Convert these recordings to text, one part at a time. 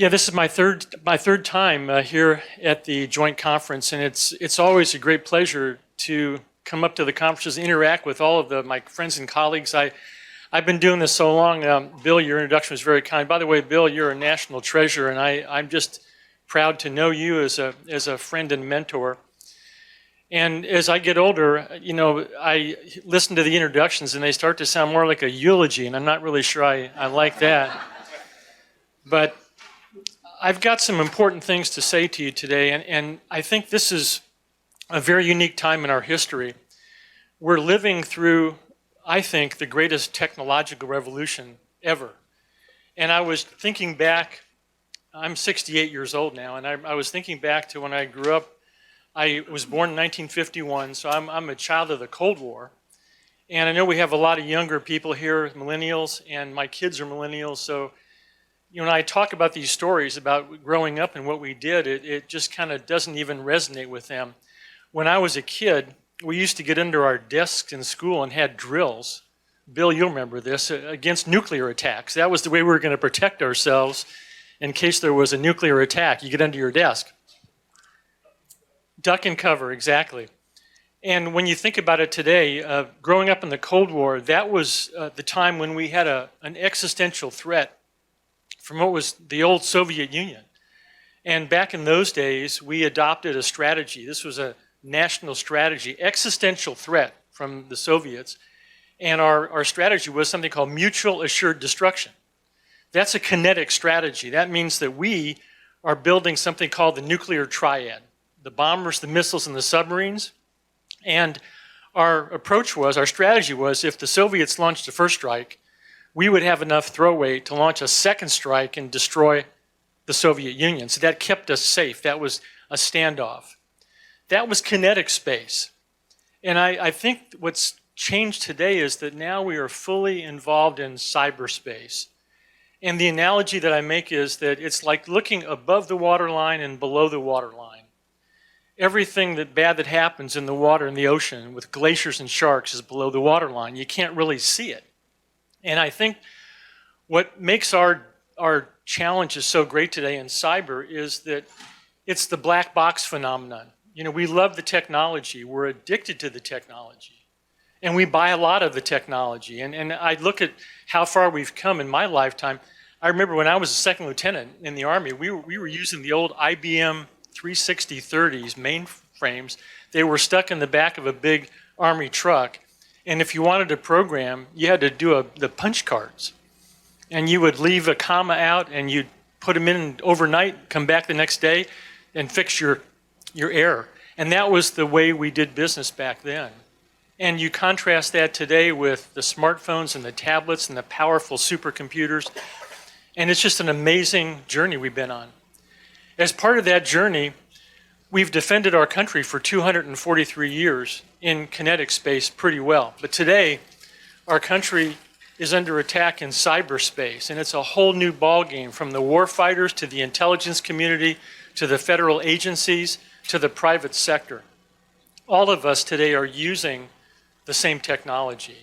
Yeah, this is my third time here at the joint conference, and it's always a great pleasure to come up to the conferences and interact with all of my friends and colleagues. I've been doing this so long. Bill, your introduction was very kind. By the way, Bill, you're a national treasure, and I'm just proud to know you as a friend and mentor. And as I get older, you know, I listen to the introductions, and they start to sound more like a eulogy, and I'm not really sure I like that. But I've got some important things to say to you today, and I think this is a very unique time in our history. We're living through, I think, the greatest technological revolution ever. And I was thinking back, I'm 68 years old now, and I was thinking back to when I grew up. I was born in 1951, so I'm a child of the Cold War. And I know we have a lot of younger people here, millennials, and my kids are millennials, so you know, when I talk about these stories about growing up and what we did, it just kind of doesn't even resonate with them. When I was a kid, we used to get under our desks in school and had drills. Bill, you'll remember this, against nuclear attacks. That was the way we were going to protect ourselves in case there was a nuclear attack. You get under your desk. Duck and cover, exactly. And when you think about it today, growing up in the Cold War, that was the time when we had an existential threat from what was the old Soviet Union. And back in those days, we adopted a strategy. This was a national strategy, existential threat from the Soviets. And our strategy was something called mutual assured destruction. That's a kinetic strategy. That means that we are building something called the nuclear triad, the bombers, the missiles, and the submarines. And our approach was, our strategy was, if the Soviets launched the first strike, we would have enough throw weight to launch a second strike and destroy the Soviet Union. So that kept us safe. That was a standoff. That was kinetic space. And I think what's changed today is that now we are fully involved in cyberspace. And the analogy that I make is that it's like looking above the waterline and below the waterline. Everything bad that happens in the water, in the ocean, with glaciers and sharks, is below the waterline. You can't really see it. And I think what makes our challenges so great today in cyber is that it's the black box phenomenon. You know, we love the technology. We're addicted to the technology. And we buy a lot of the technology. And I look at how far we've come in my lifetime. I remember when I was a second lieutenant in the Army, we were using the old IBM 36030s mainframes. They were stuck in the back of a big Army truck. And if you wanted to program, you had to do the punch cards. And you would leave a comma out and you'd put them in overnight, come back the next day and fix your error. And that was the way we did business back then. And you contrast that today with the smartphones and the tablets and the powerful supercomputers. And it's just an amazing journey we've been on. As part of that journey, we've defended our country for 243 years in kinetic space pretty well. But today, our country is under attack in cyberspace, and it's a whole new ballgame, from the war fighters to the intelligence community to the federal agencies to the private sector. All of us today are using the same technology.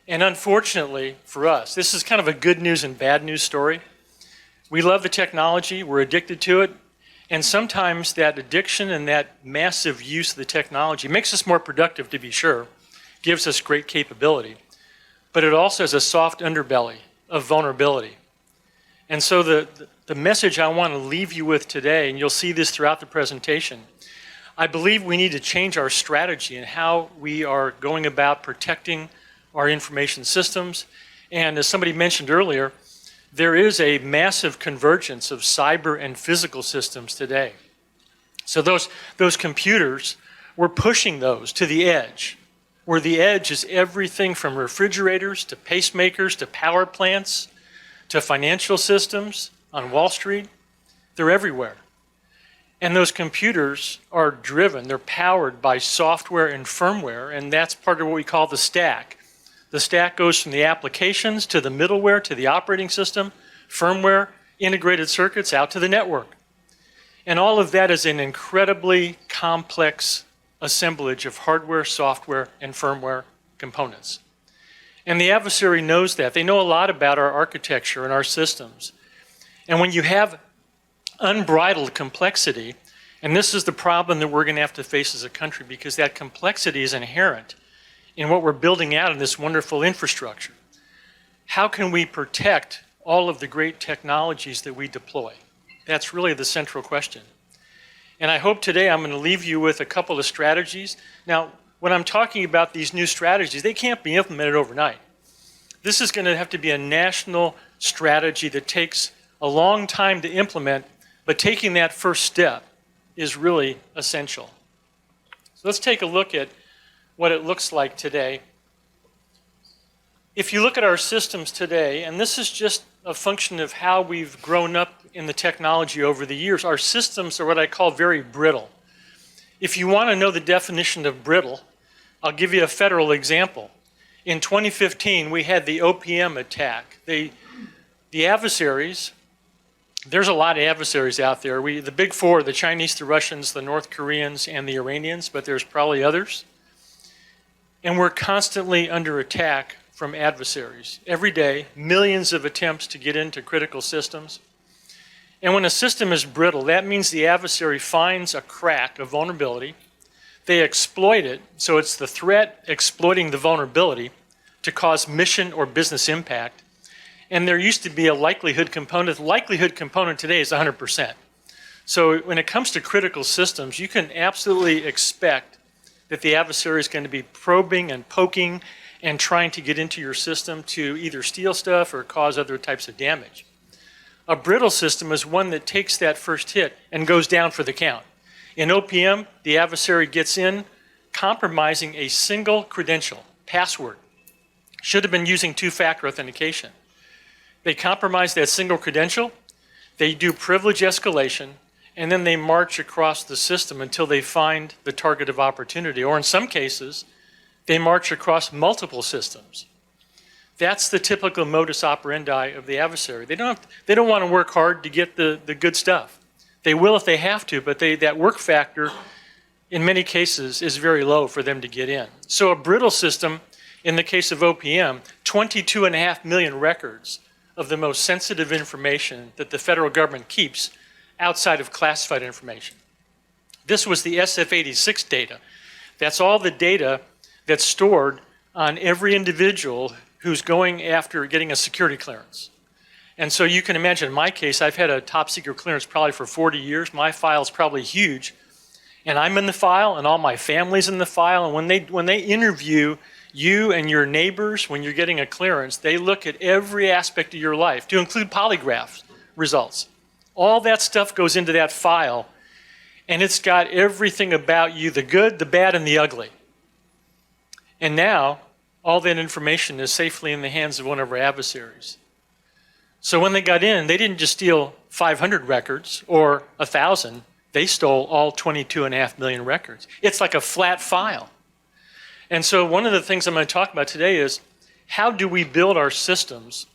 And unfortunately for us, this is kind of a good news and bad news story. We love the technology, we're addicted to it, and sometimes that addiction and that massive use of the technology makes us more productive, to be sure, gives us great capability, but it also has a soft underbelly of vulnerability. And so the message I want to leave you with today, and you'll see this throughout the presentation, I believe we need to change our strategy and how we are going about protecting our information systems. And as somebody mentioned earlier, there is a massive convergence of cyber and physical systems today. So those computers, we're pushing those to the edge, where the edge is everything from refrigerators to pacemakers to power plants to financial systems on Wall Street. They're everywhere. And those computers are driven, they're powered by software and firmware, and that's part of what we call the stack. The stack goes from the applications to the middleware to the operating system, firmware, integrated circuits out to the network. And all of that is an incredibly complex assemblage of hardware, software, and firmware components. And the adversary knows that. They know a lot about our architecture and our systems. And when you have unbridled complexity. And this is the problem that we're going to have to face as a country, because that complexity is inherent in what we're building out in this wonderful infrastructure. How can we protect all of the great technologies that we deploy? That's really the central question. And I hope today I'm going to leave you with a couple of strategies. Now, when I'm talking about these new strategies, they can't be implemented overnight. This is going to have to be a national strategy that takes a long time to implement, but taking that first step is really essential. So let's take a look at what it looks like today. If you look at our systems today, and this is just a function of how we've grown up in the technology over the years, our systems are what I call very brittle. If you want to know the definition of brittle, I'll give you a federal example. In 2015, we had the OPM attack. The adversaries, there's a lot of adversaries out there. The big four, the Chinese, the Russians, the North Koreans, and the Iranians, but there's probably others. And we're constantly under attack from adversaries. Every day, millions of attempts to get into critical systems. And when a system is brittle, that means the adversary finds a crack, a vulnerability. They exploit it, so it's the threat exploiting the vulnerability to cause mission or business impact. And there used to be a likelihood component. The likelihood component today is 100%. So when it comes to critical systems, you can absolutely expect that the adversary is going to be probing and poking and trying to get into your system to either steal stuff or cause other types of damage. A brittle system is one that takes that first hit and goes down for the count. In OPM, the adversary gets in, compromising a single credential, password. Should have been using two-factor authentication. They compromise that single credential, they do privilege escalation, and then they march across the system until they find the target of opportunity. Or in some cases, they march across multiple systems. That's the typical modus operandi of the adversary. They don't want to work hard to get the good stuff. They will if they have to, but that work factor, in many cases, is very low for them to get in. So a brittle system, in the case of OPM, 22.5 million records of the most sensitive information that the federal government keeps outside of classified information. This was the SF-86 data. That's all the data that's stored on every individual who's going after getting a security clearance. And so you can imagine, in my case, I've had a top secret clearance probably for 40 years. My file's probably huge. And I'm in the file, and all my family's in the file. And when they interview you and your neighbors when you're getting a clearance, they look at every aspect of your life, to include polygraph results. All that stuff goes into that file, and it's got everything about you, the good, the bad, and the ugly. And now, all that information is safely in the hands of one of our adversaries. So when they got in, they didn't just steal 500 records or 1,000. They stole all 22.5 million records. It's like a flat file. And so one of the things I'm going to talk about today is how do we build our systems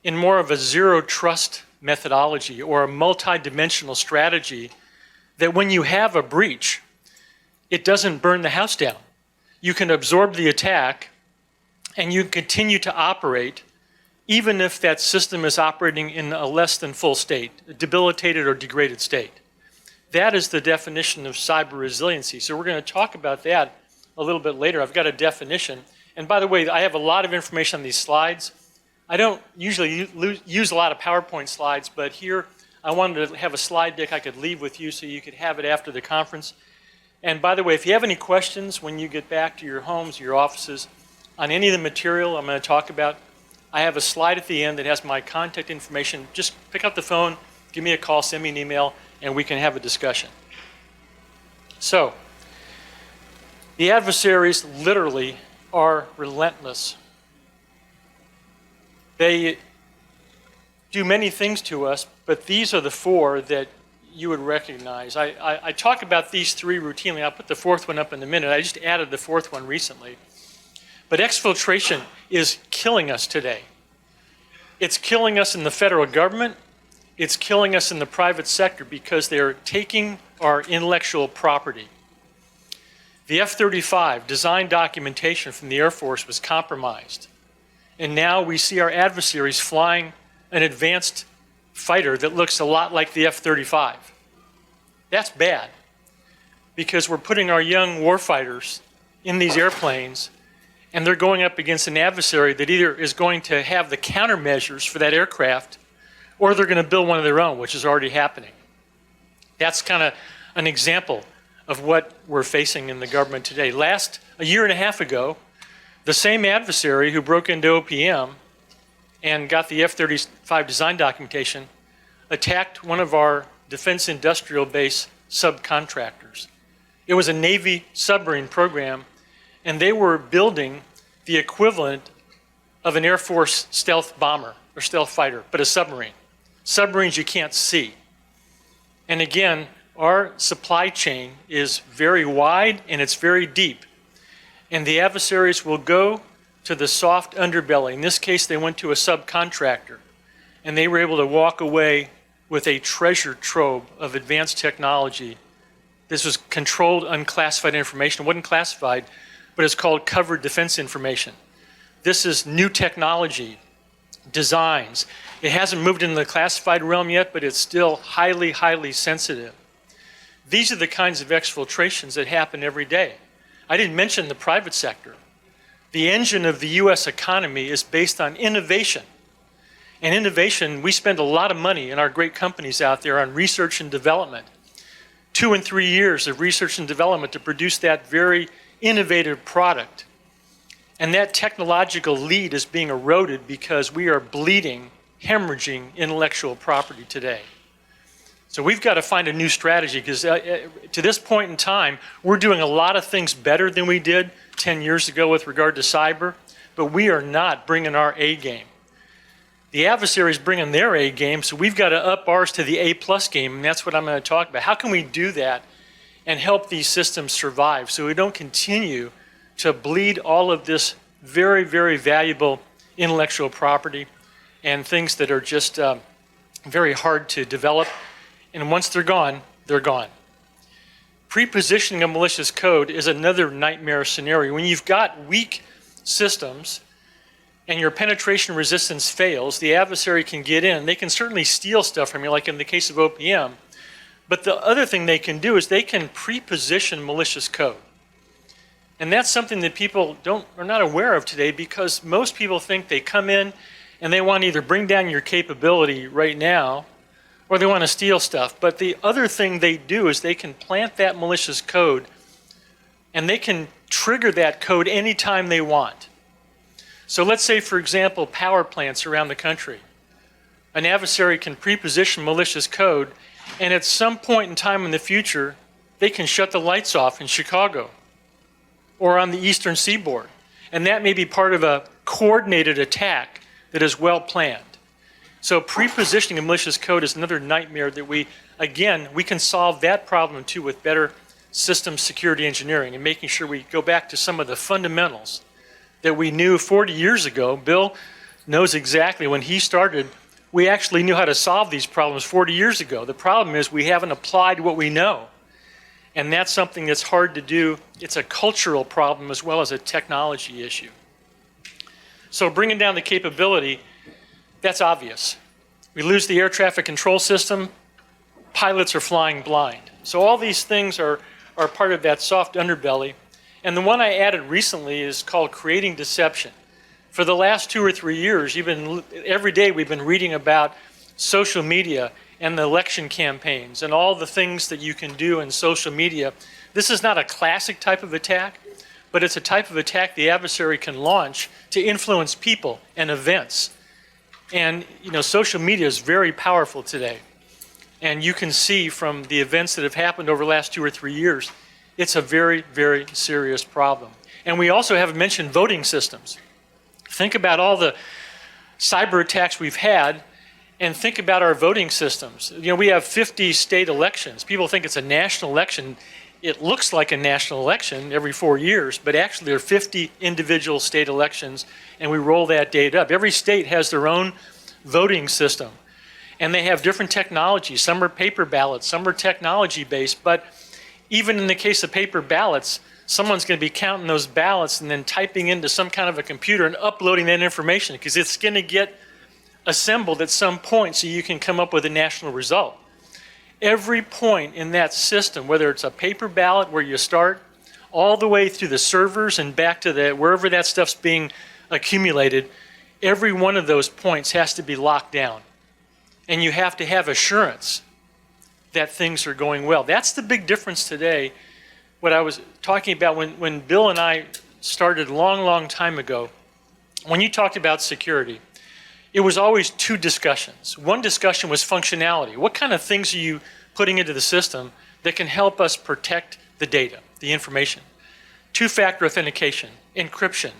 in more of a zero trust methodology or a multi-dimensional strategy that when you have a breach, it doesn't burn the house down. You can absorb the attack and you continue to operate even if that system is operating in a less than full state, a debilitated or degraded state. That is the definition of cyber resiliency. So we're going to talk about that a little bit later. I've got a definition. And by the way, I have a lot of information on these slides. I don't usually use a lot of PowerPoint slides, but here I wanted to have a slide deck I could leave with you so you could have it after the conference. And by the way, if you have any questions when you get back to your homes, your offices, on any of the material I'm going to talk about, I have a slide at the end that has my contact information. Just pick up the phone, give me a call, send me an email, and we can have a discussion. So, the adversaries literally are relentless. They do many things to us, but these are the four that you would recognize. I talk about these three routinely. I'll put the fourth one up in a minute. I just added the fourth one recently. But exfiltration is killing us today. It's killing us in the federal government. It's killing us in the private sector because they're taking our intellectual property. The F-35 design documentation from the Air Force was compromised. And now we see our adversaries flying an advanced fighter that looks a lot like the F-35. That's bad, because we're putting our young warfighters in these airplanes, and they're going up against an adversary that either is going to have the countermeasures for that aircraft, or they're going to build one of their own, which is already happening. That's kind of an example of what we're facing in the government today. A year and a half ago, the same adversary who broke into OPM and got the F-35 design documentation attacked one of our defense industrial base subcontractors. It was a Navy submarine program, and they were building the equivalent of an Air Force stealth bomber or stealth fighter, but a submarine. Submarines you can't see. And again, our supply chain is very wide and it's very deep. And the adversaries will go to the soft underbelly. In this case, they went to a subcontractor, and they were able to walk away with a treasure trove of advanced technology. This was controlled unclassified information. It wasn't classified, but it's called covered defense information. This is new technology, designs. It hasn't moved into the classified realm yet, but it's still highly, highly sensitive. These are the kinds of exfiltrations that happen every day. I didn't mention the private sector. The engine of the US economy is based on innovation. And innovation, we spend a lot of money in our great companies out there on research and development. 2 and 3 years of research and development to produce that very innovative product. And that technological lead is being eroded because we are bleeding, hemorrhaging intellectual property today. So we've got to find a new strategy, because to this point in time, we're doing a lot of things better than we did 10 years ago with regard to cyber, but we are not bringing our A game. The adversary's bringing their A game, so we've got to up ours to the A+ game, and that's what I'm going to talk about. How can we do that and help these systems survive so we don't continue to bleed all of this very, very valuable intellectual property and things that are just very hard to develop, and once they're gone, they're gone. Pre-positioning a malicious code is another nightmare scenario. When you've got weak systems and your penetration resistance fails, the adversary can get in. They can certainly steal stuff from you, like in the case of OPM. But the other thing they can do is they can pre-position malicious code. And that's something that people are not aware of today, because most people think they come in and they want to either bring down your capability right now, or they want to steal stuff. But the other thing they do is they can plant that malicious code, and they can trigger that code anytime they want. So let's say, for example, power plants around the country. An adversary can pre-position malicious code, and at some point in time in the future, they can shut the lights off in Chicago or on the eastern seaboard. And that may be part of a coordinated attack that is well planned. So pre-positioning a malicious code is another nightmare that we can solve that problem too with better system security engineering and making sure we go back to some of the fundamentals that we knew 40 years ago. Bill knows exactly when he started, we actually knew how to solve these problems 40 years ago. The problem is we haven't applied what we know. And that's something that's hard to do. It's a cultural problem as well as a technology issue. So bringing down the capability, that's obvious. We lose the air traffic control system, pilots are flying blind. So all these things are part of that soft underbelly. And the one I added recently is called creating deception. For the last 2 or 3 years, every day we've been reading about social media and the election campaigns and all the things that you can do in social media. This is not a classic type of attack, but it's a type of attack the adversary can launch to influence people and events. And social media is very powerful today. And you can see from the events that have happened over the last 2 or 3 years, it's a very, very serious problem. And we also haven't mentioned voting systems. Think about all the cyber attacks we've had, and think about our voting systems. We have 50 state elections. People think it's a national election. It looks like a national election every 4 years, but actually there are 50 individual state elections, and we roll that data up. Every state has their own voting system, and they have different technologies. Some are paper ballots, some are technology-based, but even in the case of paper ballots, someone's going to be counting those ballots and then typing into some kind of a computer and uploading that information, because it's going to get assembled at some point so you can come up with a national result. Every point in that system, whether it's a paper ballot where you start, all the way through the servers and back to wherever that stuff's being accumulated, every one of those points has to be locked down. And you have to have assurance that things are going well. That's the big difference today. What I was talking about when Bill and I started a long, long time ago, when you talked about security, it was always two discussions. One discussion was functionality. What kind of things are you putting into the system that can help us protect the data, the information? Two-factor authentication, encryption,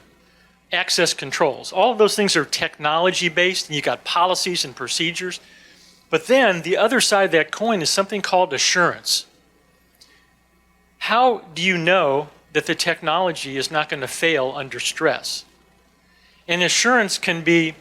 access controls. All of those things are technology-based, and you got policies and procedures. But then the other side of that coin is something called assurance. How do you know that the technology is not going to fail under stress? And assurance can be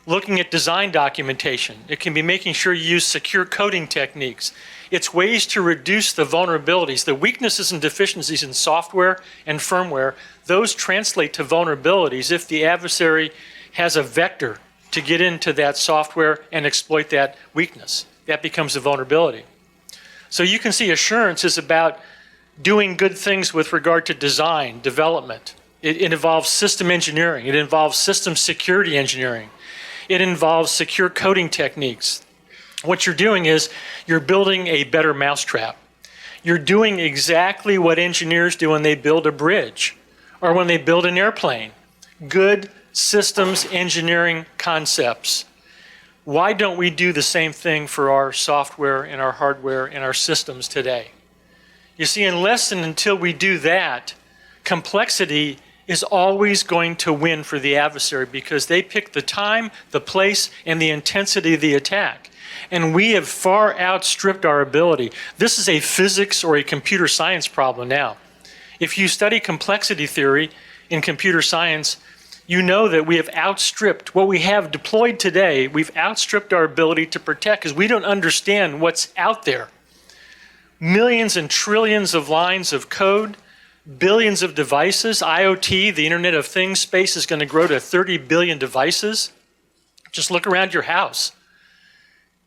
looking at design documentation. It can be making sure you use secure coding techniques. It's ways to reduce the vulnerabilities. The weaknesses and deficiencies in software and firmware, those translate to vulnerabilities if the adversary has a vector to get into that software and exploit that weakness. That becomes a vulnerability. So you can see assurance is about doing good things with regard to design, development. It involves system engineering. It involves system security engineering. It involves secure coding techniques. What you're doing is you're building a better mousetrap. You're doing exactly what engineers do when they build a bridge or when they build an airplane. Good systems engineering concepts. Why don't we do the same thing for our software and our hardware and our systems today? You see, unless and until we do that, complexity is always going to win for the adversary because they pick the time, the place, and the intensity of the attack. And we have far outstripped our ability. This is a physics or a computer science problem now. If you study complexity theory in computer science, you know that we have outstripped what we have deployed today. We've outstripped our ability to protect because we don't understand what's out there. Millions and trillions of lines of code, billions of devices. IoT, the Internet of Things space, is going to grow to 30 billion devices. Just look around your house.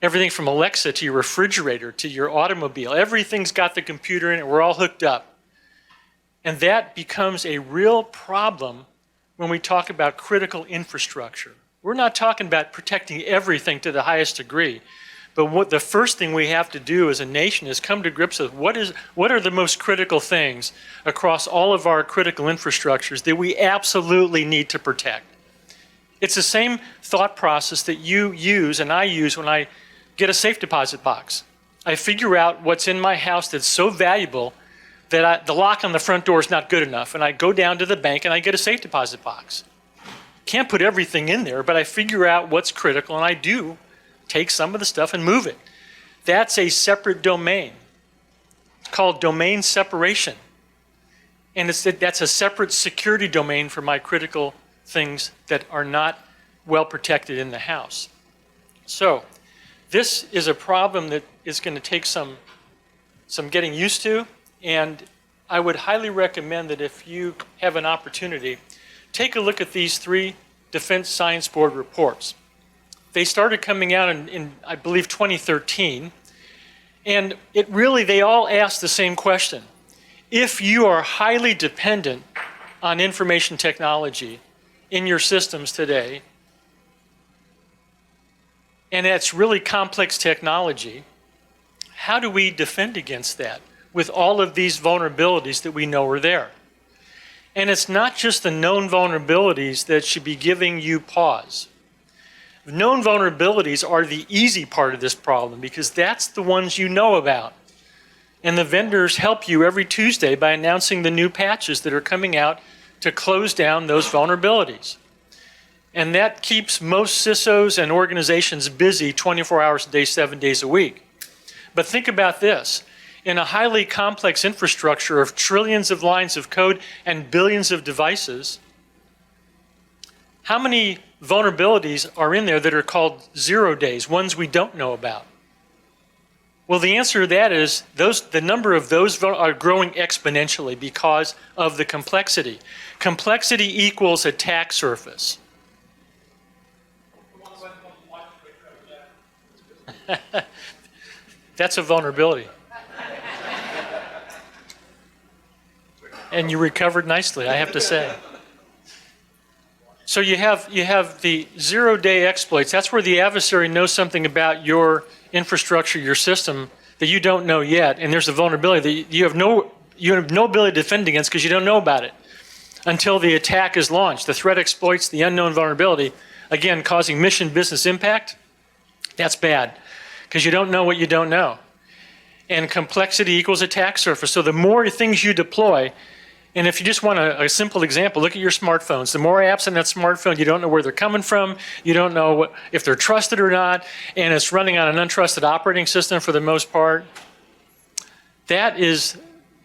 Everything from Alexa to your refrigerator to your automobile, everything's got the computer in it. We're all hooked up. And that becomes a real problem when we talk about critical infrastructure. We're not talking about protecting everything to the highest degree. But what the first thing we have to do as a nation is come to grips with what are the most critical things across all of our critical infrastructures that we absolutely need to protect. It's the same thought process that you use and I use when I get a safe deposit box. I figure out what's in my house that's so valuable that the lock on the front door is not good enough, and I go down to the bank and I get a safe deposit box. Can't put everything in there, but I figure out what's critical, and I do take some of the stuff and move it. That's a separate domain. It's called domain separation. And that's a separate security domain for my critical things that are not well protected in the house. So this is a problem that is going to take some getting used to, and I would highly recommend that if you have an opportunity, take a look at these 3 Defense Science Board reports. They started coming out in I believe, 2013, and they all ask the same question. If you are highly dependent on information technology in your systems today, and it's really complex technology, how do we defend against that with all of these vulnerabilities that we know are there? And it's not just the known vulnerabilities that should be giving you pause. Known vulnerabilities are the easy part of this problem because that's the ones you know about. And the vendors help you every Tuesday by announcing the new patches that are coming out to close down those vulnerabilities. And that keeps most CISOs and organizations busy 24 hours a day, 7 days a week. But think about this. In a highly complex infrastructure of trillions of lines of code and billions of devices, how many vulnerabilities are in there that are called 0 days, ones we don't know about? Well, the answer to that is the number of those are growing exponentially because of the complexity. Complexity equals attack surface. That's a vulnerability. And you recovered nicely, I have to say. So you have the zero-day exploits. That's where the adversary knows something about your infrastructure, your system, that you don't know yet, and there's a vulnerability that you have no ability to defend against because you don't know about it until the attack is launched. The threat exploits the unknown vulnerability, again, causing mission business impact. That's bad because you don't know what you don't know. And complexity equals attack surface. So the more things you deploy, and if you just want a simple example, look at your smartphones. The more apps in that smartphone, you don't know where they're coming from, you don't know if they're trusted or not, and it's running on an untrusted operating system for the most part. That is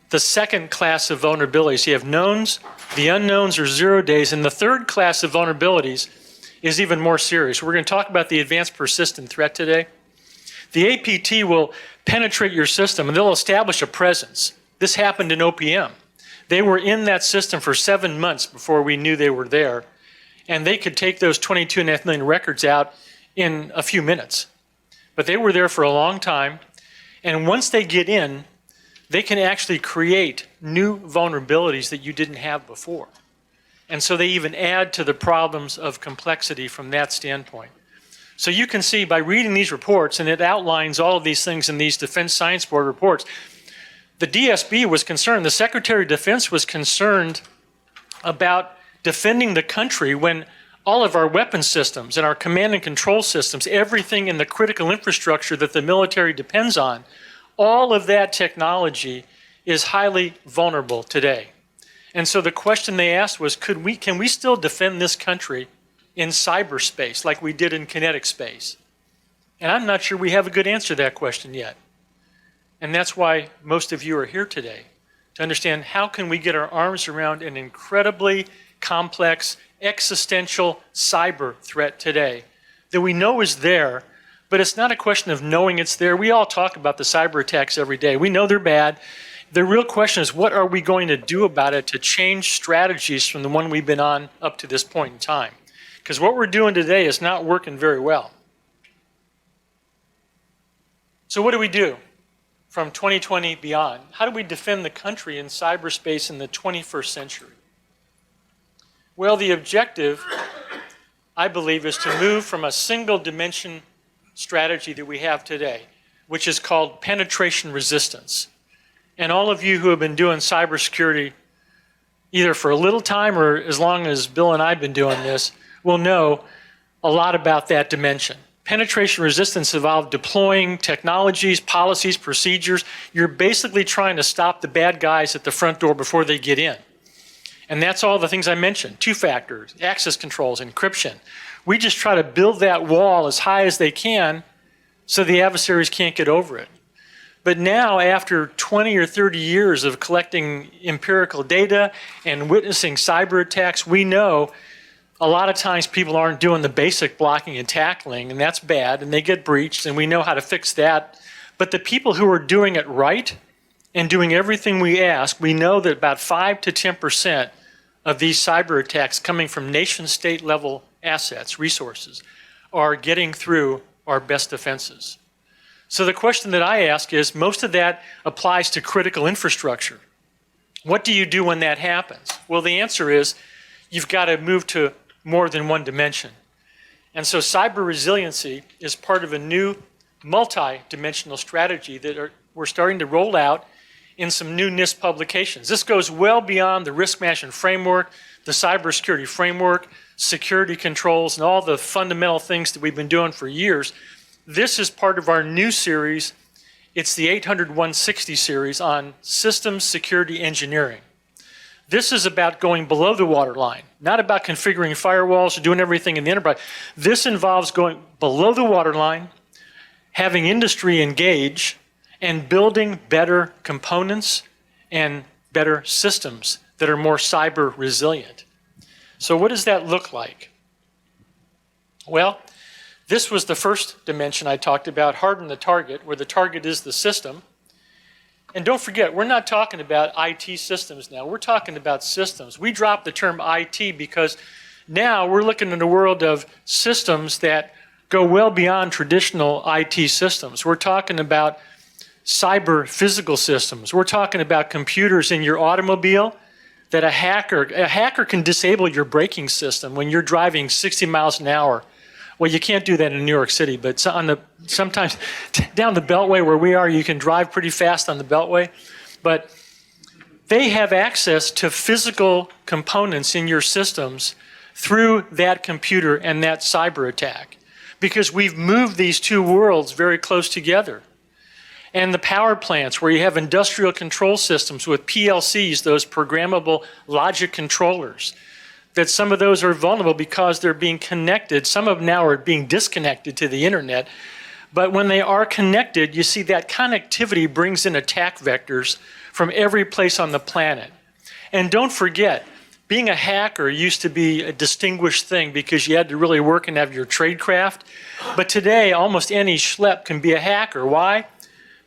the second class of vulnerabilities. You have knowns, the unknowns are 0 days, and the third class of vulnerabilities is even more serious. We're going to talk about the advanced persistent threat today. The APT will penetrate your system and they'll establish a presence. This happened in OPM. They were in that system for 7 months before we knew they were there, and they could take those 22.5 million records out in a few minutes. But they were there for a long time, and once they get in, they can actually create new vulnerabilities that you didn't have before. And so they even add to the problems of complexity from that standpoint. So you can see by reading these reports, and it outlines all of these things in these Defense Science Board reports, the DSB was concerned, the Secretary of Defense was concerned about defending the country when all of our weapon systems and our command and control systems, everything in the critical infrastructure that the military depends on, all of that technology is highly vulnerable today. And so the question they asked was, can we still defend this country in cyberspace like we did in kinetic space? And I'm not sure we have a good answer to that question yet. And that's why most of you are here today, to understand how can we get our arms around an incredibly complex, existential cyber threat today that we know is there, but it's not a question of knowing it's there. We all talk about the cyber attacks every day. We know they're bad. The real question is, what are we going to do about it to change strategies from the one we've been on up to this point in time? Because what we're doing today is not working very well. So what do we do from 2020 beyond? How do we defend the country in cyberspace in the 21st century? Well, the objective, I believe, is to move from a single dimension strategy that we have today, which is called penetration resistance. And all of you who have been doing cybersecurity either for a little time or as long as Bill and I have been doing this will know a lot about that dimension. Penetration resistance involved deploying technologies, policies, procedures. You're basically trying to stop the bad guys at the front door before they get in. And that's all the things I mentioned, 2 factors, access controls, encryption. We just try to build that wall as high as they can so the adversaries can't get over it. But now, after 20 or 30 years of collecting empirical data and witnessing cyber attacks, we know a lot of times people aren't doing the basic blocking and tackling, and that's bad, and they get breached, and we know how to fix that. But the people who are doing it right and doing everything we ask, we know that about 5 to 10% of these cyber attacks coming from nation-state level assets, resources, are getting through our best defenses. So the question that I ask is, most of that applies to critical infrastructure. What do you do when that happens? Well, the answer is, you've got to move to more than one dimension. And so cyber resiliency is part of a new multi-dimensional strategy that we're starting to roll out in some new NIST publications. This goes well beyond the Risk Management Framework, the cybersecurity framework, security controls, and all the fundamental things that we've been doing for years. This is part of our new series. It's the 800-160 series on systems security engineering. This is about going below the waterline, not about configuring firewalls or doing everything in the enterprise. This involves going below the waterline, having industry engage, and building better components and better systems that are more cyber resilient. So what does that look like? Well, this was the first dimension I talked about, harden the target, where the target is the system. And don't forget, we're not talking about IT systems now. We're talking about systems. We dropped the term IT because now we're looking in a world of systems that go well beyond traditional IT systems. We're talking about cyber physical systems. We're talking about computers in your automobile that a hacker can disable your braking system when you're driving 60 miles an hour. Well, you can't do that in New York City, but sometimes down the Beltway where we are, you can drive pretty fast on the Beltway. But they have access to physical components in your systems through that computer and that cyber attack, because we've moved these two worlds very close together. And the power plants where you have industrial control systems with PLCs, those programmable logic controllers, that some of those are vulnerable because they're being connected. Some of them now are being disconnected to the internet. But when they are connected, you see that connectivity brings in attack vectors from every place on the planet. And don't forget, being a hacker used to be a distinguished thing because you had to really work and have your trade craft. But today, almost any schlep can be a hacker. Why?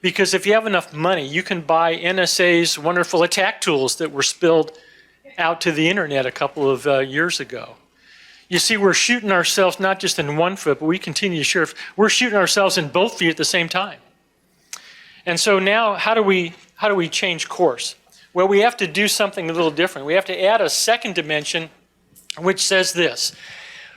Because if you have enough money, you can buy NSA's wonderful attack tools that were spilled out to the internet a couple of years ago. You see, we're shooting ourselves not just in one foot, but we continue to shoot. We're shooting ourselves in both feet at the same time. And so now, how do we change course? Well, we have to do something a little different. We have to add a second dimension, which says this.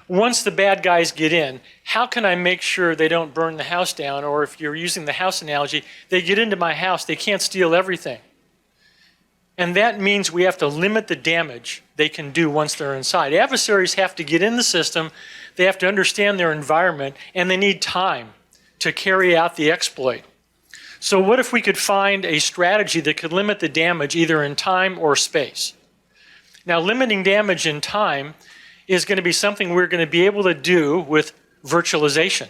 Once the bad guys get in, how can I make sure they don't burn the house down? Or if you're using the house analogy, they get into my house, they can't steal everything. And that means we have to limit the damage they can do once they're inside. Adversaries have to get in the system, they have to understand their environment, and they need time to carry out the exploit. So what if we could find a strategy that could limit the damage either in time or space? Now, limiting damage in time is going to be something we're going to be able to do with virtualization.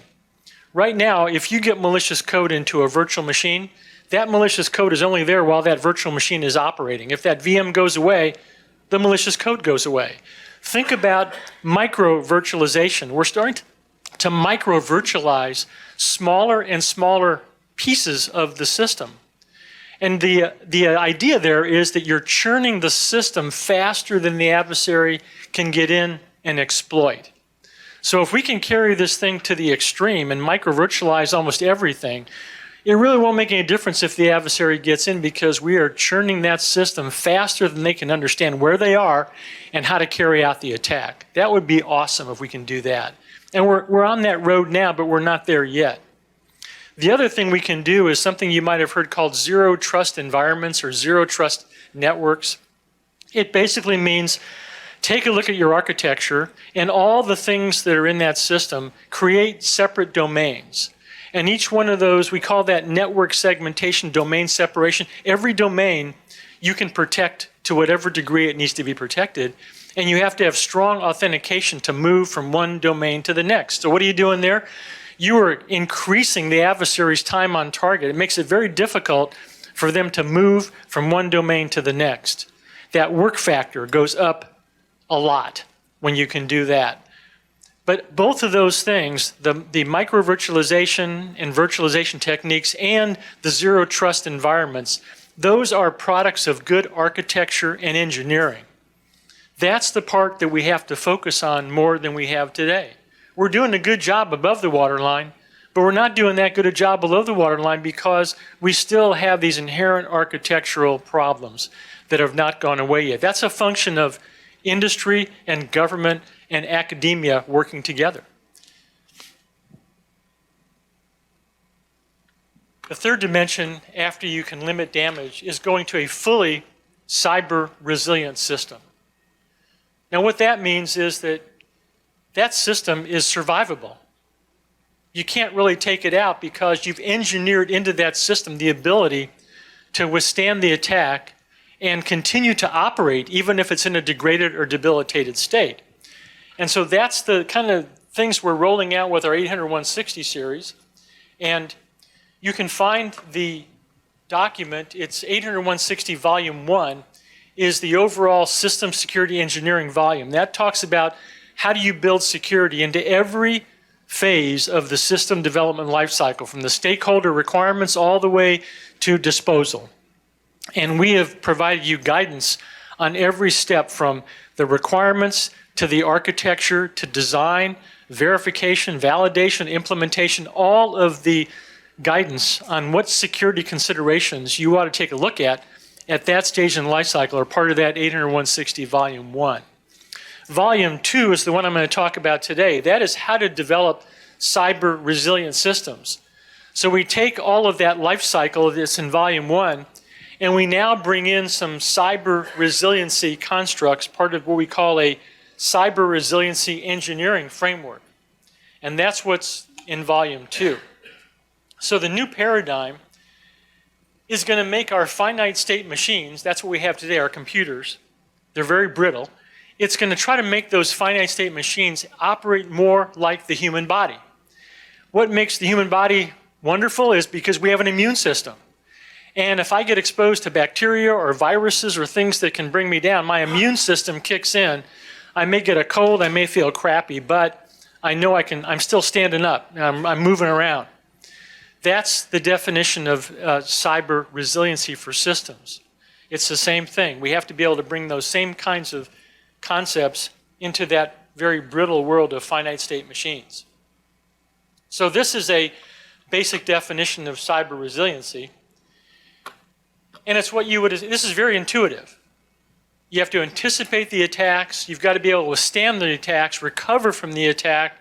Right now, if you get malicious code into a virtual machine, that malicious code is only there while that virtual machine is operating. If that VM goes away, the malicious code goes away. Think about micro-virtualization. We're starting to micro-virtualize smaller and smaller pieces of the system. And the idea there is that you're churning the system faster than the adversary can get in and exploit. So if we can carry this thing to the extreme and micro-virtualize almost everything, it really won't make any difference if the adversary gets in because we are churning that system faster than they can understand where they are and how to carry out the attack. That would be awesome if we can do that. And we're on that road now, but we're not there yet. The other thing we can do is something you might have heard called zero trust environments or zero trust networks. It basically means take a look at your architecture and all the things that are in that system, create separate domains. And each one of those, we call that network segmentation, domain separation. Every domain you can protect to whatever degree it needs to be protected. And you have to have strong authentication to move from one domain to the next. So what are you doing there? You are increasing the adversary's time on target. It makes it very difficult for them to move from one domain to the next. That work factor goes up a lot when you can do that. But both of those things, the micro-virtualization and virtualization techniques and the zero trust environments, those are products of good architecture and engineering. That's the part that we have to focus on more than we have today. We're doing a good job above the waterline, but we're not doing that good a job below the waterline because we still have these inherent architectural problems that have not gone away yet. That's a function of industry and government and academia working together. The third dimension, after you can limit damage, is going to a fully cyber resilient system. Now what that means is that that system is survivable. You can't really take it out because you've engineered into that system the ability to withstand the attack and continue to operate even if it's in a degraded or debilitated state. And so that's the kind of things we're rolling out with our 800-160 series. And you can find the document, it's 800-160 Volume 1, is the overall system security engineering volume. That talks about how do you build security into every phase of the system development lifecycle, from the stakeholder requirements all the way to disposal. And we have provided you guidance on every step from the requirements to the architecture, to design, verification, validation, implementation, all of the guidance on what security considerations you ought to take a look at that stage in the life cycle, or part of that 800-160 Volume 1. Volume 2 is the one I'm going to talk about today. That is how to develop cyber resilient systems. So we take all of that life cycle that's in Volume 1, and we now bring in some cyber resiliency constructs, part of what we call a cyber resiliency engineering framework. And that's what's in Volume 2. So the new paradigm is going to make our finite state machines, that's what we have today, our computers, they're very brittle. It's going to try to make those finite state machines operate more like the human body. What makes the human body wonderful is because we have an immune system. And if I get exposed to bacteria or viruses or things that can bring me down, my immune system kicks in. I may get a cold, I may feel crappy, but I know I'm still standing up, I'm moving around. That's the definition of cyber resiliency for systems. It's the same thing. We have to be able to bring those same kinds of concepts into that very brittle world of finite state machines. So this is a basic definition of cyber resiliency. And it's what you would, this is very intuitive. You have to anticipate the attacks. You've got to be able to withstand the attacks, recover from the attack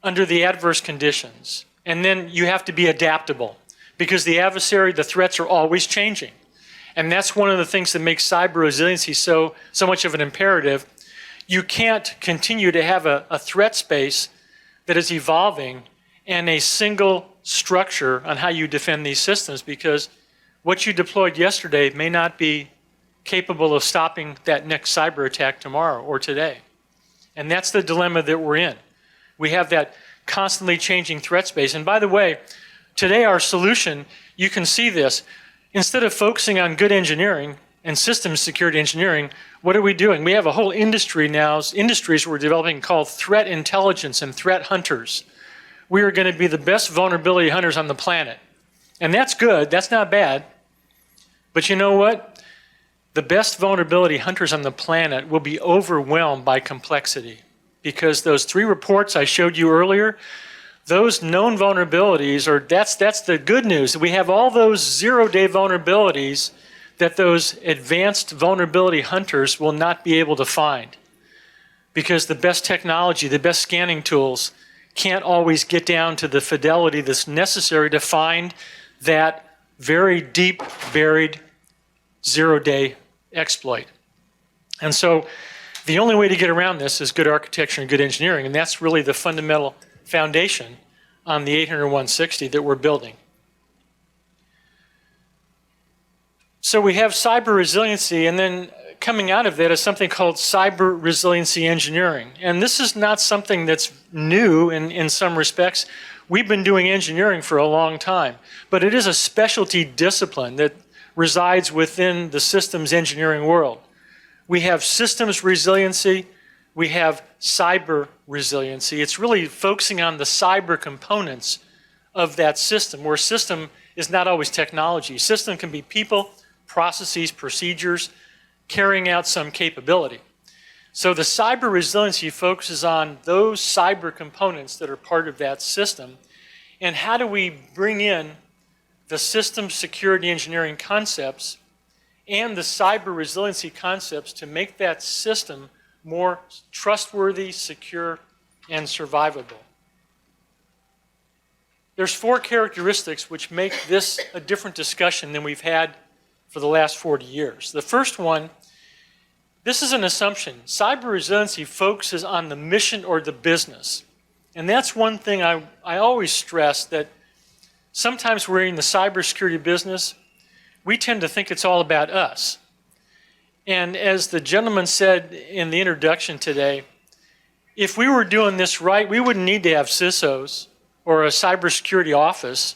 under the adverse conditions. And then you have to be adaptable because the adversary, the threats are always changing. And that's one of the things that makes cyber resiliency so much of an imperative. You can't continue to have a threat space that is evolving and a single structure on how you defend these systems, because what you deployed yesterday may not be capable of stopping that next cyber attack tomorrow or today. And that's the dilemma that we're in. We have that constantly changing threat space. And by the way, today our solution, you can see this, instead of focusing on good engineering and systems security engineering, what are we doing? We have a whole industry now, industries we're developing called threat intelligence and threat hunters. We are going to be the best vulnerability hunters on the planet. And that's good, that's not bad. But you know what? The best vulnerability hunters on the planet will be overwhelmed by complexity, because those 3 reports I showed you earlier, those known vulnerabilities, that's the good news. We have all those zero-day vulnerabilities that those advanced vulnerability hunters will not be able to find, because the best technology, the best scanning tools can't always get down to the fidelity that's necessary to find that very deep, buried, zero-day exploit. And so the only way to get around this is good architecture and good engineering, and that's really the fundamental foundation on the 800-160 that we're building. So we have cyber resiliency, and then coming out of that is something called cyber resiliency engineering. And this is not something that's new in some respects. We've been doing engineering for a long time, but it is a specialty discipline that resides within the systems engineering world. We have systems resiliency, we have cyber resiliency. It's really focusing on the cyber components of that system, where system is not always technology. System can be people, processes, procedures, carrying out some capability. So the cyber resiliency focuses on those cyber components that are part of that system, and how do we bring in the system security engineering concepts and the cyber resiliency concepts to make that system more trustworthy, secure, and survivable. There's 4 characteristics which make this a different discussion than we've had for the last 40 years. The first one, this is an assumption. Cyber resiliency focuses on the mission or the business. And that's one thing I always stress, that sometimes we're in the cybersecurity business, we tend to think it's all about us. And as the gentleman said in the introduction today, if we were doing this right, we wouldn't need to have CISOs or a cybersecurity office.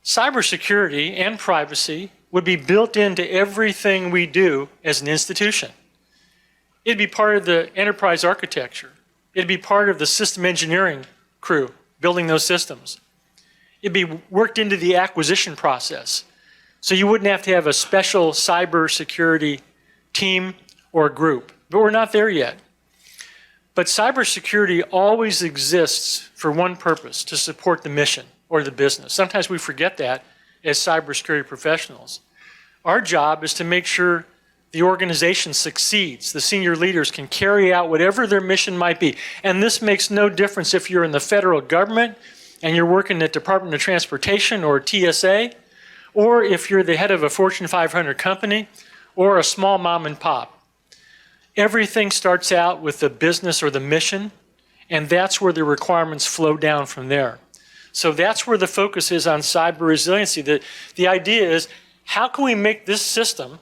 Cybersecurity and privacy would be built into everything we do as an institution. It'd be part of the enterprise architecture. It'd be part of the system engineering crew building those systems. It'd be worked into the acquisition process. So you wouldn't have to have a special cybersecurity team or group. But we're not there yet. But cybersecurity always exists for one purpose, to support the mission or the business. Sometimes we forget that as cybersecurity professionals. Our job is to make sure the organization succeeds. The senior leaders can carry out whatever their mission might be. And this makes no difference if you're in the federal government and you're working at Department of Transportation or TSA, or if you're the head of a Fortune 500 company or a small mom and pop. Everything starts out with the business or the mission, and that's where the requirements flow down from there. So that's where the focus is on cyber resiliency. The idea is, how can we make this system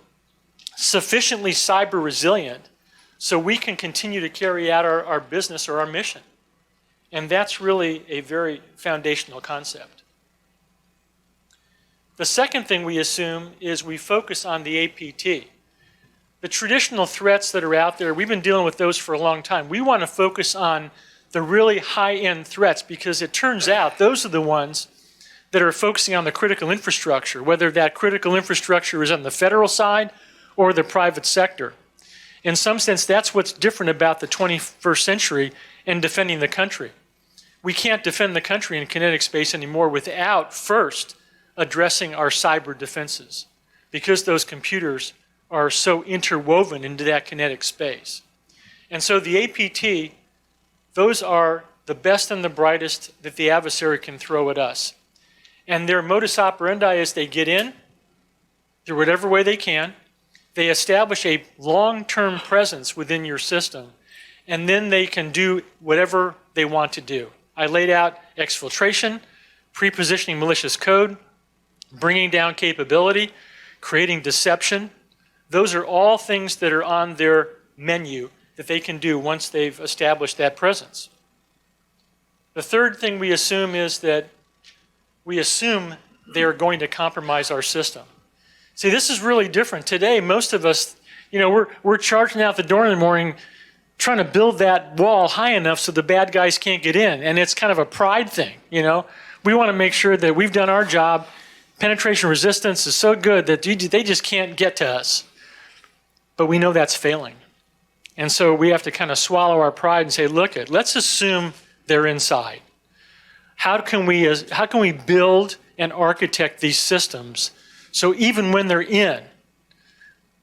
sufficiently cyber resilient so we can continue to carry out our business or our mission? And that's really a very foundational concept. The second thing we assume is we focus on the APT. The traditional threats that are out there, we've been dealing with those for a long time. We want to focus on the really high-end threats because it turns out those are the ones that are focusing on the critical infrastructure, whether that critical infrastructure is on the federal side or the private sector. In some sense, that's what's different about the 21st century and defending the country. We can't defend the country in kinetic space anymore without first addressing our cyber defenses, because those computers are so interwoven into that kinetic space. And so the APT, those are the best and the brightest that the adversary can throw at us. And their modus operandi is they get in through whatever way they can, they establish a long-term presence within your system, and then they can do whatever they want to do. I laid out exfiltration, pre-positioning malicious code, bringing down capability, creating deception. Those are all things that are on their menu that they can do once they've established that presence. The third thing we assume is that we assume they are going to compromise our system. See, this is really different. Today, most of us, we're charging out the door in the morning trying to build that wall high enough so the bad guys can't get in. And it's kind of a pride thing, We want to make sure that we've done our job. Penetration resistance is so good that they just can't get to us. But we know that's failing. And so we have to kind of swallow our pride and say, look, let's assume they're inside. How can we build and architect these systems so even when they're in,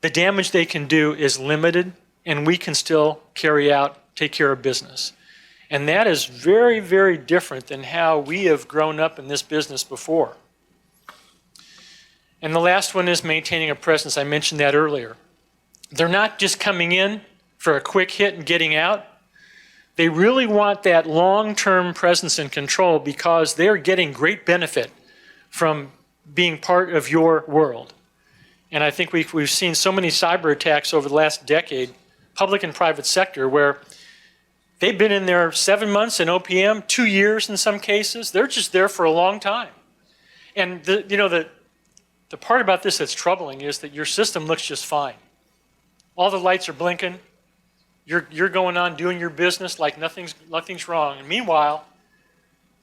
the damage they can do is limited and we can still take care of business. And that is very, very different than how we have grown up in this business before. And the last one is maintaining a presence. I mentioned that earlier. They're not just coming in for a quick hit and getting out. They really want that long-term presence and control because they're getting great benefit from being part of your world. And I think we've seen so many cyber attacks over the last decade, public and private sector, where they've been in there 7 months in OPM, 2 years in some cases. They're just there for a long time. And the part about this that's troubling is that your system looks just fine. All the lights are blinking. You're going on doing your business like nothing's wrong. And meanwhile,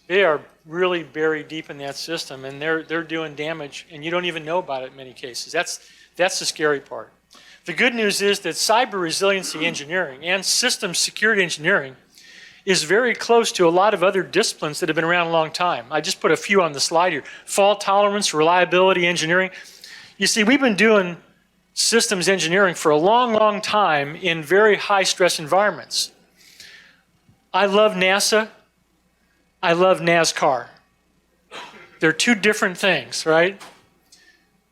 they are really buried deep in that system, and they're doing damage, and you don't even know about it in many cases. That's the scary part. The good news is that cyber resiliency engineering and system security engineering is very close to a lot of other disciplines that have been around a long time. I just put a few on the slide here. Fault tolerance, reliability engineering. You see, we've been doing systems engineering for a long, long time in very high-stress environments. I love NASA. I love NASCAR. They're two different things, right?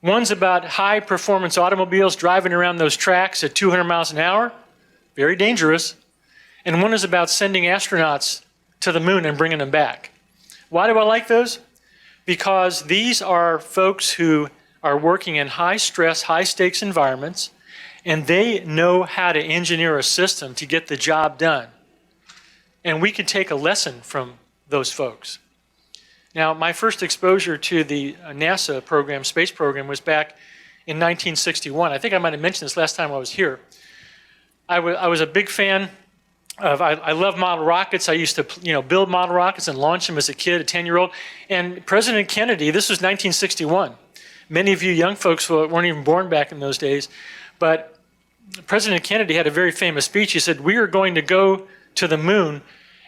One's about high-performance automobiles driving around those tracks at 200 miles an hour, very dangerous. And one is about sending astronauts to the moon and bringing them back. Why do I like those? Because these are folks who are working in high-stress, high-stakes environments, and they know how to engineer a system to get the job done. And we can take a lesson from those folks. Now, my first exposure to the NASA program, space program, was back in 1961. I think I might have mentioned this last time I was here. I was a big fan of, I love model rockets. I used to build model rockets and launch them as a kid, a 10-year-old. And President Kennedy, this was 1961. Many of you young folks weren't even born back in those days. But President Kennedy had a very famous speech. He said, we are going to go to the moon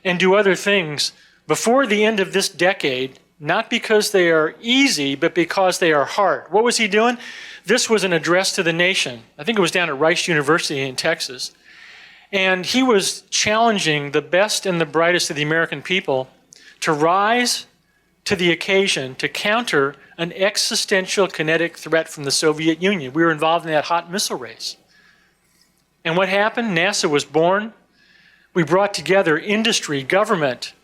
and do other things before the end of this decade, not because they are easy, but because they are hard. What was he doing? This was an address to the nation. I think it was down at Rice University in Texas. And he was challenging the best and the brightest of the American people to rise to the occasion to counter an existential kinetic threat from the Soviet Union. We were involved in that hot missile race. And what happened? NASA was born. We brought together industry, government,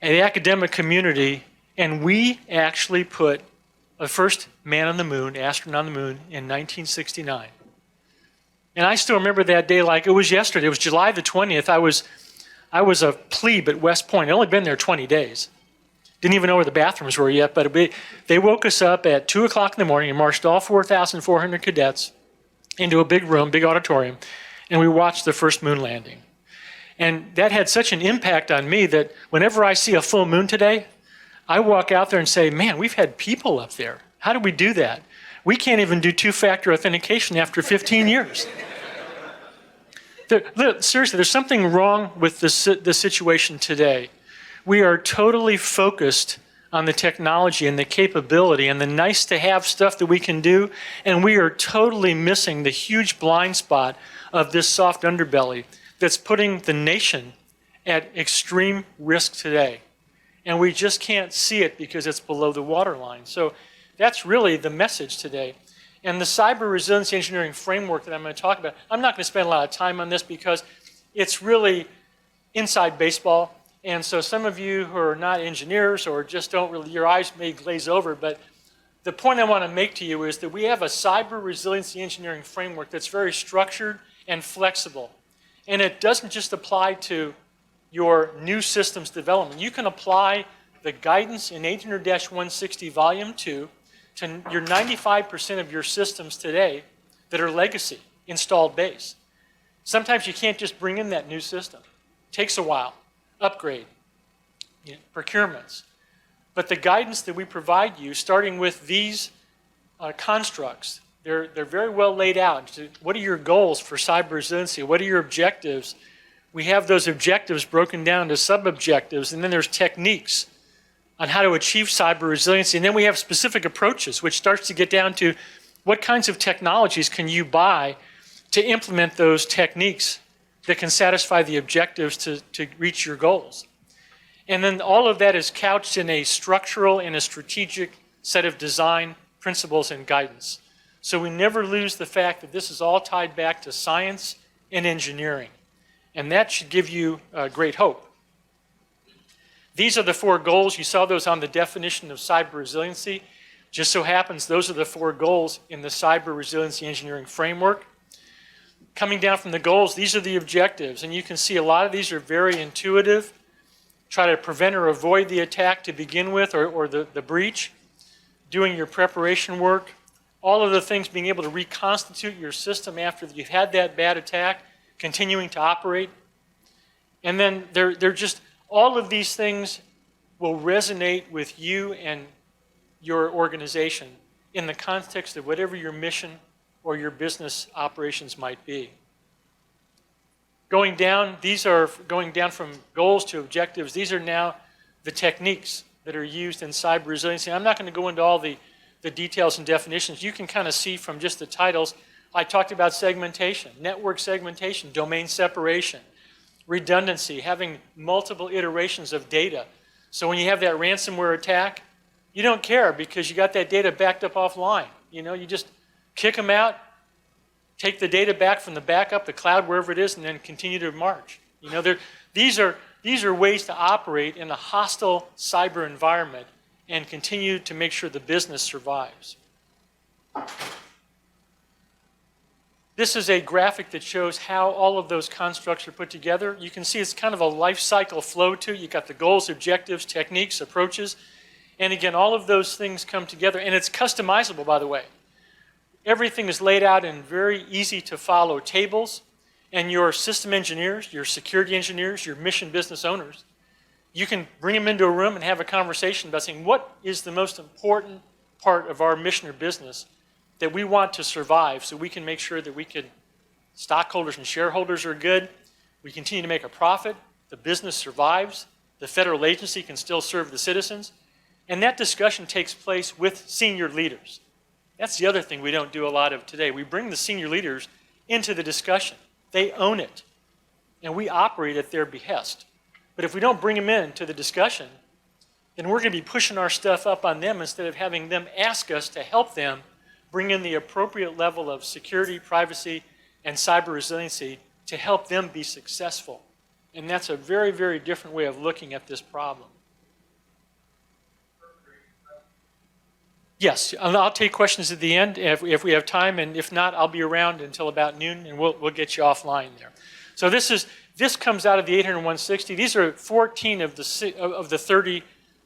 and the academic community, and we actually put the first man on the moon, astronaut on the moon, in 1969. And I still remember that day like it was yesterday. It was July the 20th. I was a plebe at West Point. I'd only been there 20 days. Didn't even know where the bathrooms were yet, but they woke us up at 2 o'clock in the morning and marched all 4,400 cadets into a big room, big auditorium, and we watched the first moon landing. And that had such an impact on me that whenever I see a full moon today, I walk out there and say, man, we've had people up there. How did we do that? We can't even do two-factor authentication after 15 years. Seriously, there's something wrong with the situation today. We are totally focused on the technology and the capability and the nice-to-have stuff that we can do, and we are totally missing the huge blind spot of this soft underbelly that's putting the nation at extreme risk today. And we just can't see it because it's below the waterline. So that's really the message today. And the cyber resiliency engineering framework that I'm going to talk about, I'm not going to spend a lot of time on this because it's really inside baseball. And so some of you who are not engineers or just don't really, your eyes may glaze over, but the point I want to make to you is that we have a cyber resiliency engineering framework that's very structured and flexible. And it doesn't just apply to your new systems development. You can apply the guidance in 800-160 Volume 2 to your 95% of your systems today that are legacy, installed base. Sometimes you can't just bring in that new system. It takes a while. Upgrade, procurements. But the guidance that we provide you, starting with these constructs, they're very well laid out. What are your goals for cyber resiliency? What are your objectives? We have those objectives broken down to sub-objectives, and then there's techniques on how to achieve cyber resiliency. And then we have specific approaches, which starts to get down to what kinds of technologies can you buy to implement those techniques that can satisfy the objectives to reach your goals. And then all of that is couched in a structural and a strategic set of design principles and guidance. So we never lose the fact that this is all tied back to science and engineering. And that should give you great hope. These are the 4 goals. You saw those on the definition of cyber resiliency. Just so happens those are the 4 goals in the cyber resiliency engineering framework. Coming down from the goals, these are the objectives. And you can see a lot of these are very intuitive. Try to prevent or avoid the attack to begin with, or the breach. Doing your preparation work. All of the things, being able to reconstitute your system after you've had that bad attack, continuing to operate. And then they're just, all of these things will resonate with you and your organization in the context of whatever your mission or your business operations might be. Going down, these are going down from goals to objectives. These are now the techniques that are used in cyber resiliency. I'm not going to go into all the details and definitions. You can kind of see from just the titles. I talked about segmentation, network segmentation, domain separation, redundancy, having multiple iterations of data. So when you have that ransomware attack, you don't care because you got that data backed up offline. You know, you just kick them out, take the data back from the backup, the cloud, wherever it is, and then continue to march. You know, these are ways to operate in a hostile cyber environment and continue to make sure the business survives. This is a graphic that shows how all of those constructs are put together. You can see it's kind of a life cycle flow too. You've got the goals, objectives, techniques, approaches. And again, all of those things come together. And it's customizable, by the way. Everything is laid out in very easy to follow tables. And your system engineers, your security engineers, your mission business owners, you can bring them into a room and have a conversation about saying, what is the most important part of our mission or business that we want to survive so we can make sure that stockholders and shareholders are good, We continue to make a profit, the business survives, the federal agency can still serve the citizens, and that discussion takes place with senior leaders. That's the other thing we don't do a lot of today. We bring the senior leaders into the discussion. They own it, and we operate at their behest. But if we don't bring them into the discussion, then we're going to be pushing our stuff up on them instead of having them ask us to help them bring in the appropriate level of security, privacy, and cyber resiliency to help them be successful. And that's a very, very different way of looking at this problem. Yes, I'll take questions at the end if we have time, and if not, I'll be around until about noon, and we'll get you offline there. So this comes out of the 80160. These are 14 of the 30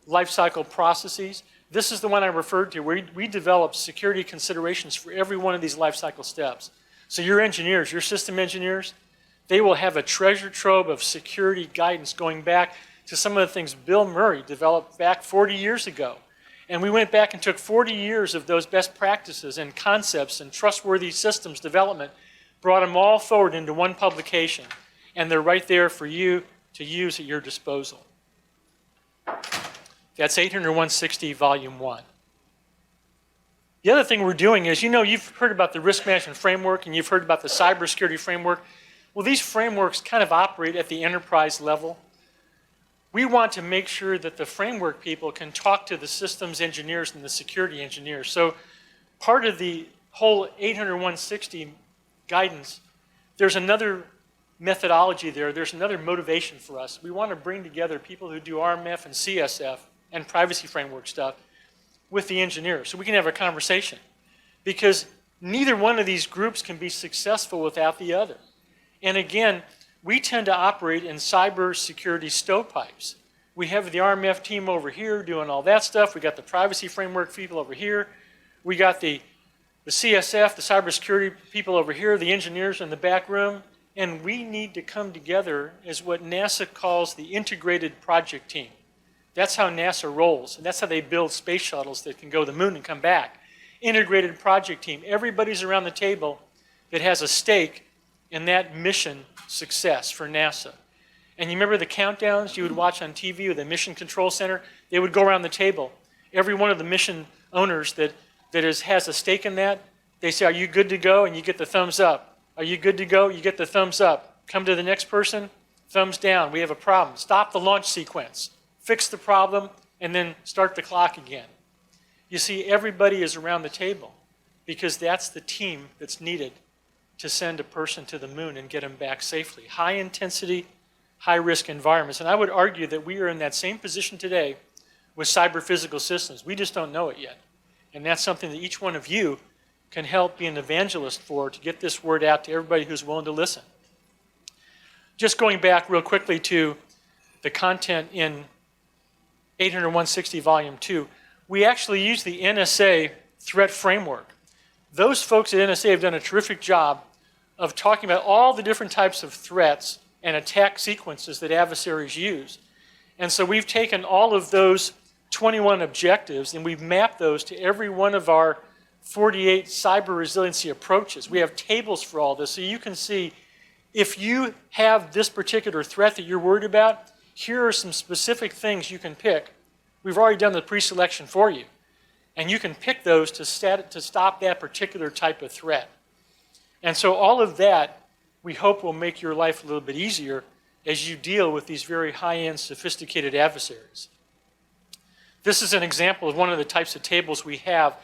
lifecycle processes. This is the one I referred to, where we develop security considerations for every one of these lifecycle steps. So your engineers, your system engineers, they will have a treasure trove of security guidance going back to some of the things Bill Murray developed back 40 years ago. And we went back and took 40 years of those best practices and concepts and trustworthy systems development, brought them all forward into one publication. And they're right there for you to use at your disposal. That's 80160 Volume 1. The other thing we're doing is, you've heard about the Risk Management Framework and you've heard about the Cybersecurity Framework. Well, these frameworks kind of operate at the enterprise level. We want to make sure that the framework people can talk to the systems engineers and the security engineers. So part of the whole 80160 guidance, there's another methodology there. There's another motivation for us. We want to bring together people who do RMF and CSF and privacy framework stuff with the engineers so we can have a conversation. Because neither one of these groups can be successful without the other. And again, we tend to operate in cybersecurity stovepipes. We have the RMF team over here doing all that stuff. We got the privacy framework people over here. We got the CSF, the cybersecurity people over here, the engineers in the back room. And we need to come together as what NASA calls the integrated project team. That's how NASA rolls, and that's how they build space shuttles that can go to the moon and come back. Integrated project team. Everybody's around the table that has a stake in that mission success for NASA. And you remember the countdowns you would watch on TV with the Mission Control Center? They would go around the table. Every one of the mission owners that has a stake in that, they say, "Are you good to go?" And you get the thumbs up. "Are you good to go?" You get the thumbs up. Come to the next person, thumbs down. We have a problem. Stop the launch sequence. Fix the problem, and then start the clock again. You see, everybody is around the table because that's the team that's needed to send a person to the moon and get them back safely. High intensity, high risk environments. And I would argue that we are in that same position today with cyber physical systems. We just don't know it yet. And that's something that each one of you can help be an evangelist for, to get this word out to everybody who's willing to listen. Just going back real quickly to the content in 80160 Volume 2, we actually use the NSA threat framework. Those folks at NSA have done a terrific job of talking about all the different types of threats and attack sequences that adversaries use. And so we've taken all of those 21 objectives and we've mapped those to every one of our 48 cyber resiliency approaches. We have tables for all this, so you can see if you have this particular threat that you're worried about, here are some specific things you can pick. We've already done the pre-selection for you. And you can pick those to stop that particular type of threat. And so all of that, we hope, will make your life a little bit easier as you deal with these very high-end, sophisticated adversaries. This is an example of one of the types of tables we have.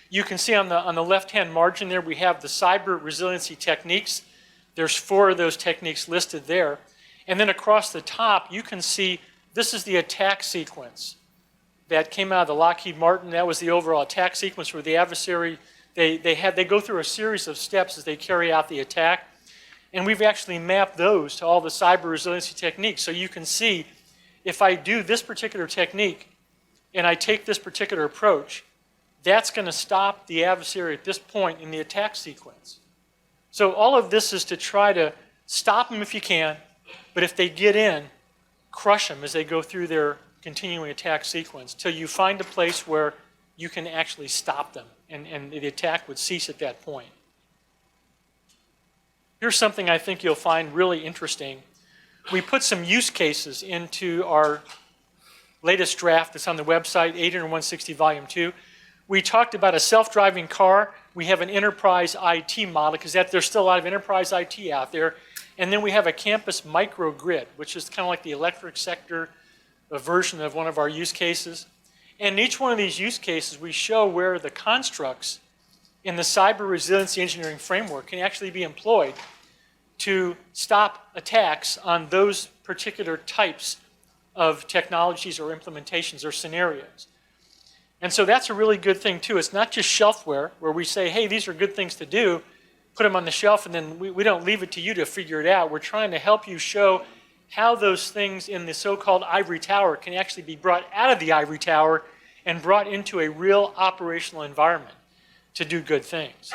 You can see on the left-hand margin there, we have the cyber resiliency techniques. There's 4 of those techniques listed there. And then across the top, you can see this is the attack sequence that came out of the Lockheed Martin. That was the overall attack sequence where the adversary, they go through a series of steps as they carry out the attack. And we've actually mapped those to all the cyber resiliency techniques. So you can see if I do this particular technique and I take this particular approach, that's going to stop the adversary at this point in the attack sequence. So all of this is to try to stop them if you can, but if they get in, crush them as they go through their continuing attack sequence till you find a place where you can actually stop them and the attack would cease at that point. Here's something I think you'll find really interesting. we put some use cases into our latest draft that's on the website, 80160 Volume 2. We talked about a self-driving car. We have an enterprise IT model, because there's still a lot of enterprise IT out there. And then we have a campus microgrid, which is kind of like the electric sector, a version of one of our use cases. And in each one of these use cases, we show where the constructs in the cyber resiliency engineering framework can actually be employed to stop attacks on those particular types of technologies or implementations or scenarios. And so that's a really good thing too. It's not just shelfware where we say, hey, these are good things to do, put them on the shelf, and then we don't leave it to you to figure it out. We're trying to help you show how those things in the so-called ivory tower can actually be brought out of the ivory tower and brought into a real operational environment to do good things.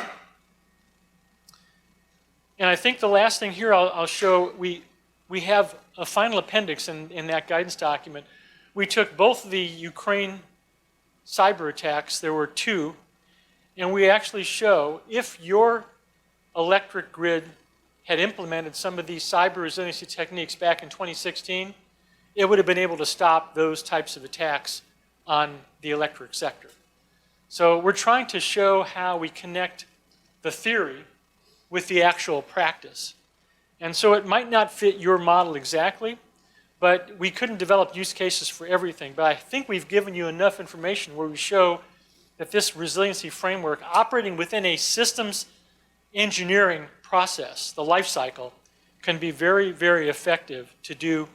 And I think the last thing here I'll show, we have a final appendix in that guidance document. We took both the Ukraine cyber attacks, there were 2, and we actually show if your electric grid had implemented some of these cyber resiliency techniques back in 2016, it would have been able to stop those types of attacks on the electric sector. So we're trying to show how we connect the theory with the actual practice. And so it might not fit your model exactly, but we couldn't develop use cases for everything. But I think we've given you enough information where we show that this resiliency framework operating within a systems engineering process, the life cycle, can be very, very effective to do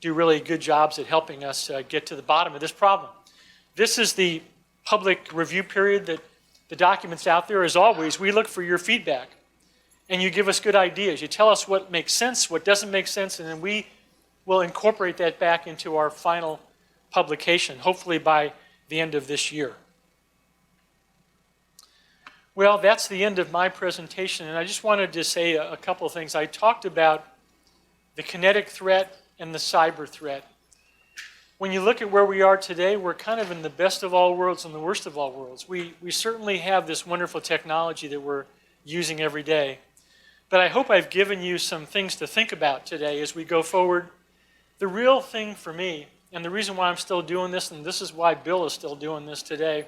really good jobs at helping us get to the bottom of this problem. This is the public review period that the document's out there. As always, we look for your feedback, and you give us good ideas. You tell us what makes sense, what doesn't make sense, and then we will incorporate that back into our final publication, hopefully by the end of this year. Well, that's the end of my presentation, and I just wanted to say a couple of things. I talked about the kinetic threat and the cyber threat. When you look at where we are today, we're kind of in the best of all worlds and the worst of all worlds. We certainly have this wonderful technology that we're using every day, but I hope I've given you some things to think about today as we go forward. The real thing for me, and the reason why I'm still doing this, and this is why Bill is still doing this today,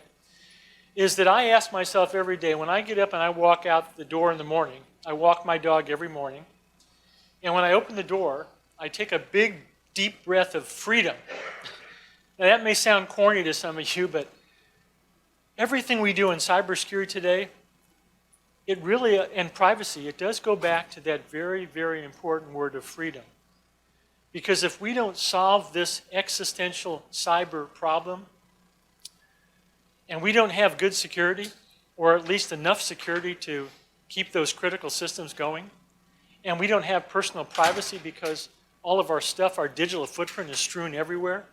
is that I ask myself every day, when I get up and I walk out the door in the morning, I walk my dog every morning, and when I open the door, I take a big, deep breath of freedom. Now that may sound corny to some of you, but everything we do in cybersecurity today, it really, and privacy, it does go back to that very, very important word of freedom. Because if we don't solve this existential cyber problem, and we don't have good security, or at least enough security to keep those critical systems going, and we don't have personal privacy because all of our stuff, our digital footprint is strewn everywhere,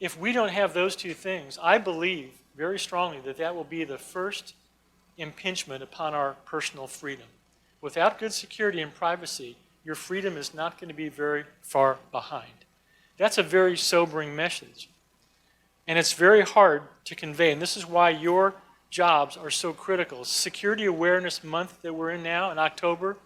if we don't have those two things, I believe very strongly that that will be the first impingement upon our personal freedom. Without good security and privacy, your freedom is not going to be very far behind. That's a very sobering message. And it's very hard to convey, and this is why your jobs are so critical. Security Awareness Month that we're in now in October,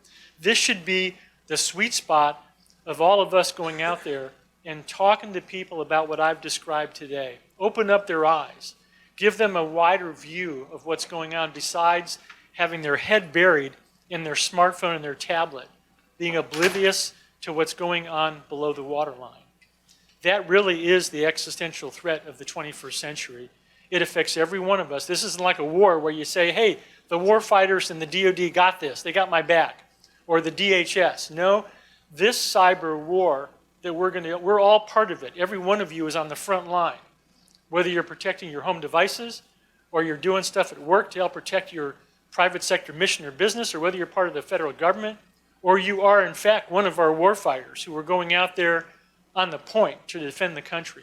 this should be the sweet spot of all of us going out there and talking to people about what I've described today. Open up their eyes. Give them a wider view of what's going on besides having their head buried in their smartphone and their tablet, being oblivious to what's going on below the waterline. That really is the existential threat of the 21st century. It affects every one of us. This isn't like a war where you say, hey, the war fighters and the DOD got this, they got my back, or the DHS. No, this cyber war that we're all part of it. Every one of you is on the front line. Whether you're protecting your home devices, or you're doing stuff at work to help protect your private sector mission or business, or whether you're part of the federal government, or you are in fact one of our war fighters who are going out there on the point to defend the country.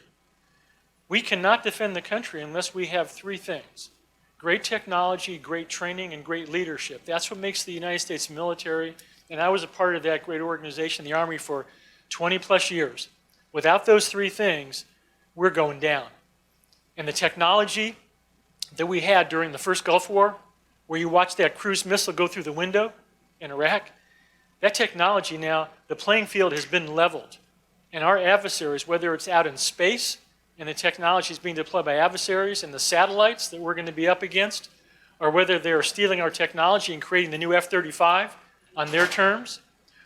We cannot defend the country unless we have three things: great technology, great training, and great leadership. That's what makes the United States military, and I was a part of that great organization, the Army, for 20 plus years. Without those three things, we're going down. And the technology that we had during the first Gulf War, where you watched that cruise missile go through the window in Iraq, That technology now, the playing field has been leveled. And our adversaries, whether it's out in space and the technology is being deployed by adversaries and the satellites that we're going to be up against, or whether they're stealing our technology and creating the new F-35 on their terms,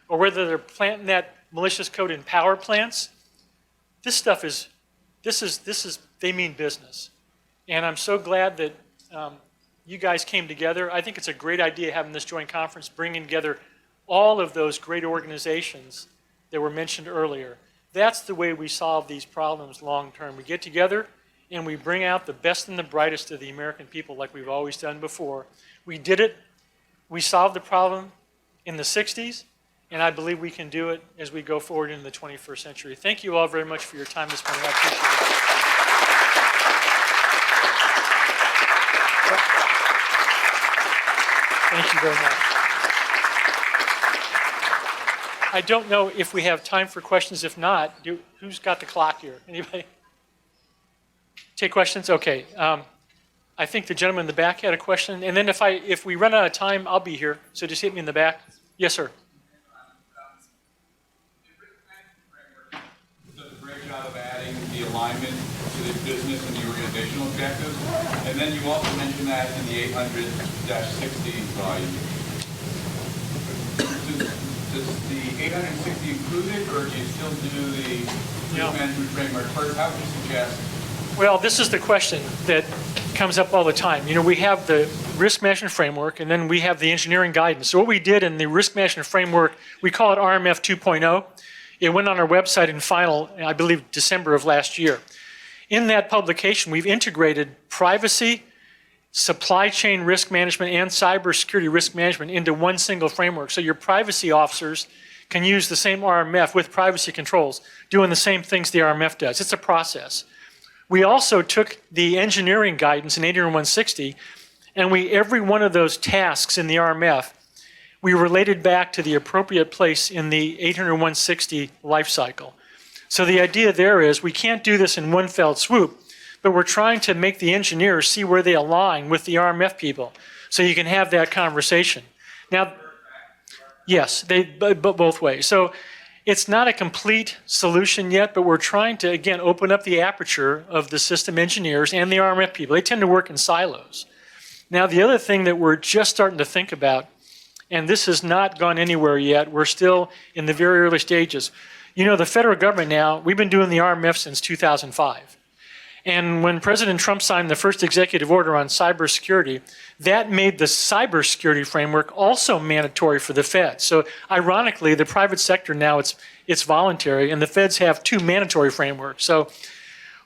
or whether they're planting that malicious code in power plants, this stuff is, they mean business. And I'm so glad that you guys came together. I think it's a great idea having this joint conference, bringing together all of those great organizations that were mentioned earlier. That's the way we solve these problems long term. We get together and we bring out the best and the brightest of the American people like we've always done before. We did it. We solved the problem in the 60s, and I believe we can do it as we go forward into the 21st century. Thank you all very much for your time this morning. I appreciate it. Thank you very much. I don't know if we have time for questions. If not, who's got the clock here? Anybody? Take questions? Okay. I think the gentleman in the back had a question. And then if we run out of time, I'll be here. So just hit me in the back. Yes, sir. Does a great job of adding the alignment to the business and the organizational objectives. And then you also mentioned that in the 800-60 volume. Does the 860 include it, or do you still do the risk management framework first? How would you suggest? Well, this is the question that comes up all the time. You know, we have the risk management framework, and then we have the engineering guidance. So what we did in the risk management framework, we call it RMF 2.0. It went on our website in final, I believe, December of last year. In that publication, we've integrated privacy, supply chain risk management, and cybersecurity risk management into one single framework. So your privacy officers can use the same RMF with privacy controls, doing the same things the RMF does. It's a process. We also took the engineering guidance in 80160, and every one of those tasks in the RMF, we related back to the appropriate place in the 80160 life cycle. So the idea there is we can't do this in one fell swoop, but we're trying to make the engineers see where they align with the RMF people, so you can have that conversation. Now, yes, both ways. So it's not a complete solution yet, but we're trying to, again, open up the aperture of the system engineers and the RMF people. They tend to work in silos. Now, the other thing that we're just starting to think about, and this has not gone anywhere yet, we're still in the very early stages. You know, the federal government now, we've been doing the RMF since 2005. And when President Trump signed the first executive order on cybersecurity, that made the cybersecurity framework also mandatory for the feds. So ironically, the private sector now, it's voluntary, and the feds have two mandatory frameworks. So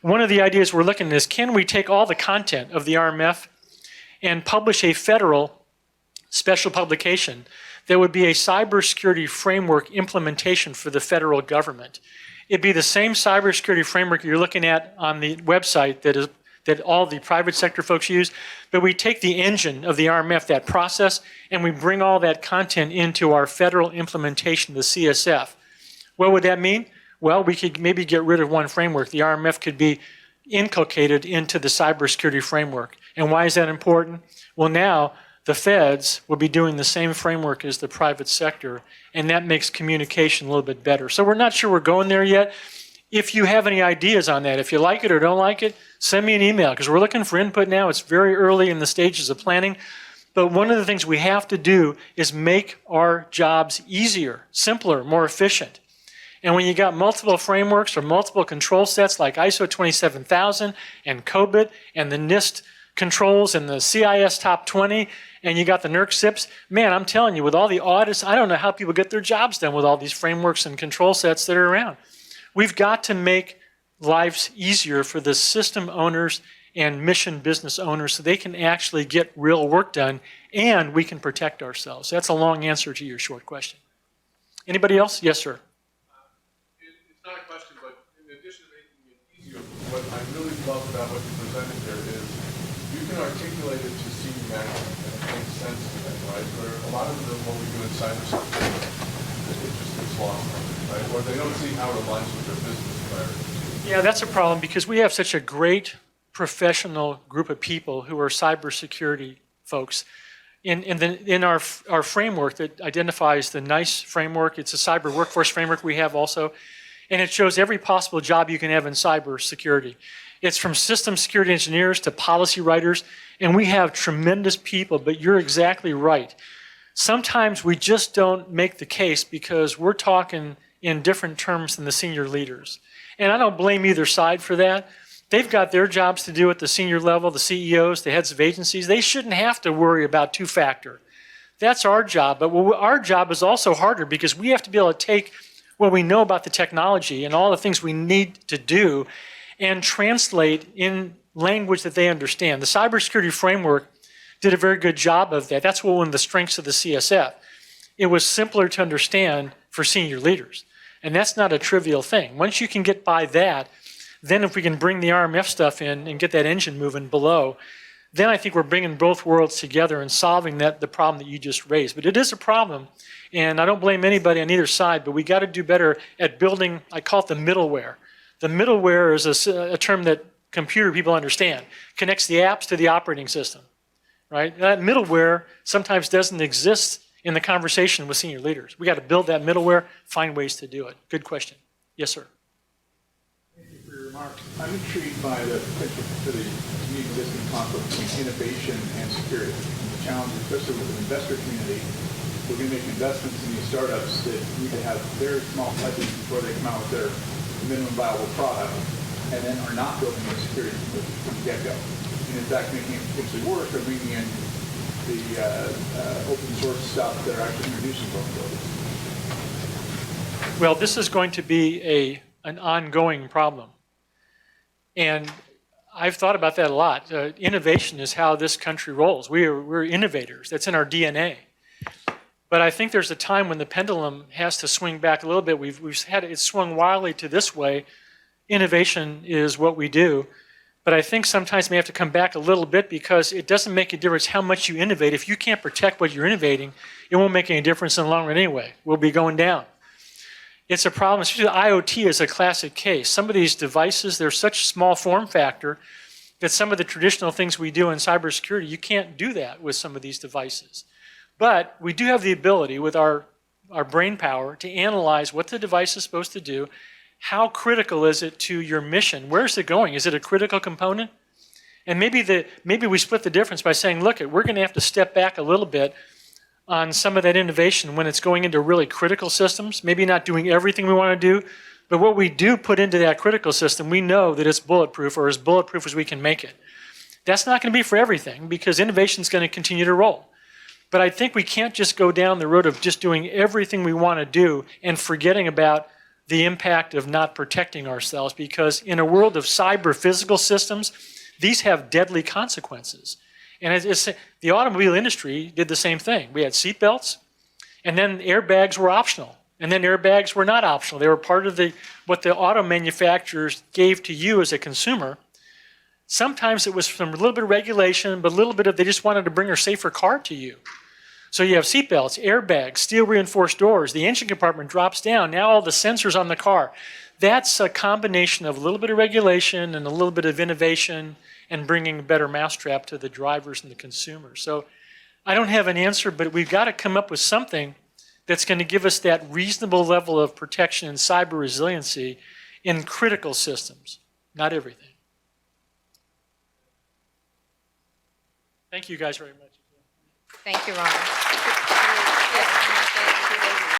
one of the ideas we're looking at is, can we take all the content of the RMF and publish a federal special publication that would be a cybersecurity framework implementation for the federal government? It'd be the same cybersecurity framework you're looking at on the website that all the private sector folks use, but we take the engine of the RMF, that process, and we bring all that content into our federal implementation, the CSF. What would that mean? Well, we could maybe get rid of one framework. The RMF could be inculcated into the cybersecurity framework. And why is that important? Well, now the feds will be doing the same framework as the private sector, and that makes communication a little bit better. So we're not sure we're going there yet. If you have any ideas on that, if you like it or don't like it, send me an email, because we're looking for input now. It's very early in the stages of planning. But one of the things we have to do is make our jobs easier, simpler, more efficient. And when you got multiple frameworks or multiple control sets like ISO 27000 and COBIT and the NIST controls and the CIS Top 20, and you got the NERC SIPs, man, I'm telling you, with all the audits, I don't know how people get their jobs done with all these frameworks and control sets that are around. We've got to make lives easier for the system owners and mission business owners so they can actually get real work done, and we can protect ourselves. That's a long answer to your short question. Anybody else? Yes, sir. It's not a question, but in addition to making it easier, what I really love about what you presented there is you can articulate it to senior management, and it makes sense to them, right? Where a lot of what we do in cybersecurity, it just gets lost on it, right? Or they don't see how it aligns with their business priorities. Yeah, that's a problem because we have such a great professional group of people who are cybersecurity folks. in our framework that identifies the NIST framework. It's a cyber workforce framework we have also, and it shows every possible job you can have in cybersecurity. It's from system security engineers to policy writers, and we have tremendous people, but you're exactly right. Sometimes we just don't make the case because we're talking in different terms than the senior leaders. And I don't blame either side for that. They've got their jobs to do at the senior level, the CEOs, the heads of agencies. They shouldn't have to worry about two-factor. That's our job, but our job is also harder because we have to be able to take what we know about the technology and all the things we need to do and translate in language that they understand. The cybersecurity framework did a very good job of that. That's one of the strengths of the CSF. It was simpler to understand for senior leaders. And that's not a trivial thing. Once you can get by that, then if we can bring the RMF stuff in and get that engine moving below, then I think we're bringing both worlds together and solving the problem that you just raised. But it is a problem, and I don't blame anybody on either side, but we got to do better at building, I call it the middleware. The middleware is a term that computer people understand. Connects the apps to the operating system, right? That middleware sometimes doesn't exist in the conversation with senior leaders. We got to build that middleware, find ways to do it. Good question. Yes, sir. Thank you for your remarks. I'm intrigued by the potential for the existing conflict between innovation and security. And the challenge, especially with the investor community, we're going to make investments in these startups that need to have very small touches before they come out with their minimum viable product, and then are not building in security from the get-go. And in fact, making it potentially worse by bringing in the open source stuff that are actually introducing vulnerabilities. Well, this is going to be an ongoing problem. And I've thought about that a lot. Innovation is how this country rolls. We're innovators. That's in our DNA. But I think there's a time when the pendulum has to swing back a little bit. We've had it swung wildly to this way. Innovation is what we do. But I think sometimes we have to come back a little bit because it doesn't make a difference how much you innovate. If you can't protect what you're innovating, it won't make any difference in the long run anyway. We'll be going down. It's a problem, especially IoT is a classic case. Some of these devices, they're such small form factor that some of the traditional things we do in cybersecurity, you can't do that with some of these devices. But we do have the ability with our brain power to analyze what the device is supposed to do. How critical is it to your mission? Where is it going? Is it a critical component? And maybe we split the difference by saying, look, we're going to have to step back a little bit on some of that innovation when it's going into really critical systems, maybe not doing everything we want to do, but what we do put into that critical system, we know that it's bulletproof or as bulletproof as we can make it. That's not going to be for everything because innovation is going to continue to roll. But I think we can't just go down the road of just doing everything we want to do and forgetting about the impact of not protecting ourselves, because in a world of cyber physical systems, these have deadly consequences. And the automobile industry did the same thing. We had seatbelts, and then airbags were optional, and then airbags were not optional. They were part of what the auto manufacturers gave to you as a consumer. Sometimes it was from a little bit of regulation, but a little bit of they just wanted to bring a safer car to you. So you have seatbelts, airbags, steel reinforced doors, the engine compartment drops down, now all the sensors on the car. That's a combination of a little bit of regulation and a little bit of innovation and bringing a better mousetrap to the drivers and the consumers. So I don't have an answer, but we've got to come up with something that's going to give us that reasonable level of protection and cyber resiliency in critical systems, not everything. Thank you guys very much. Thank you, Ron.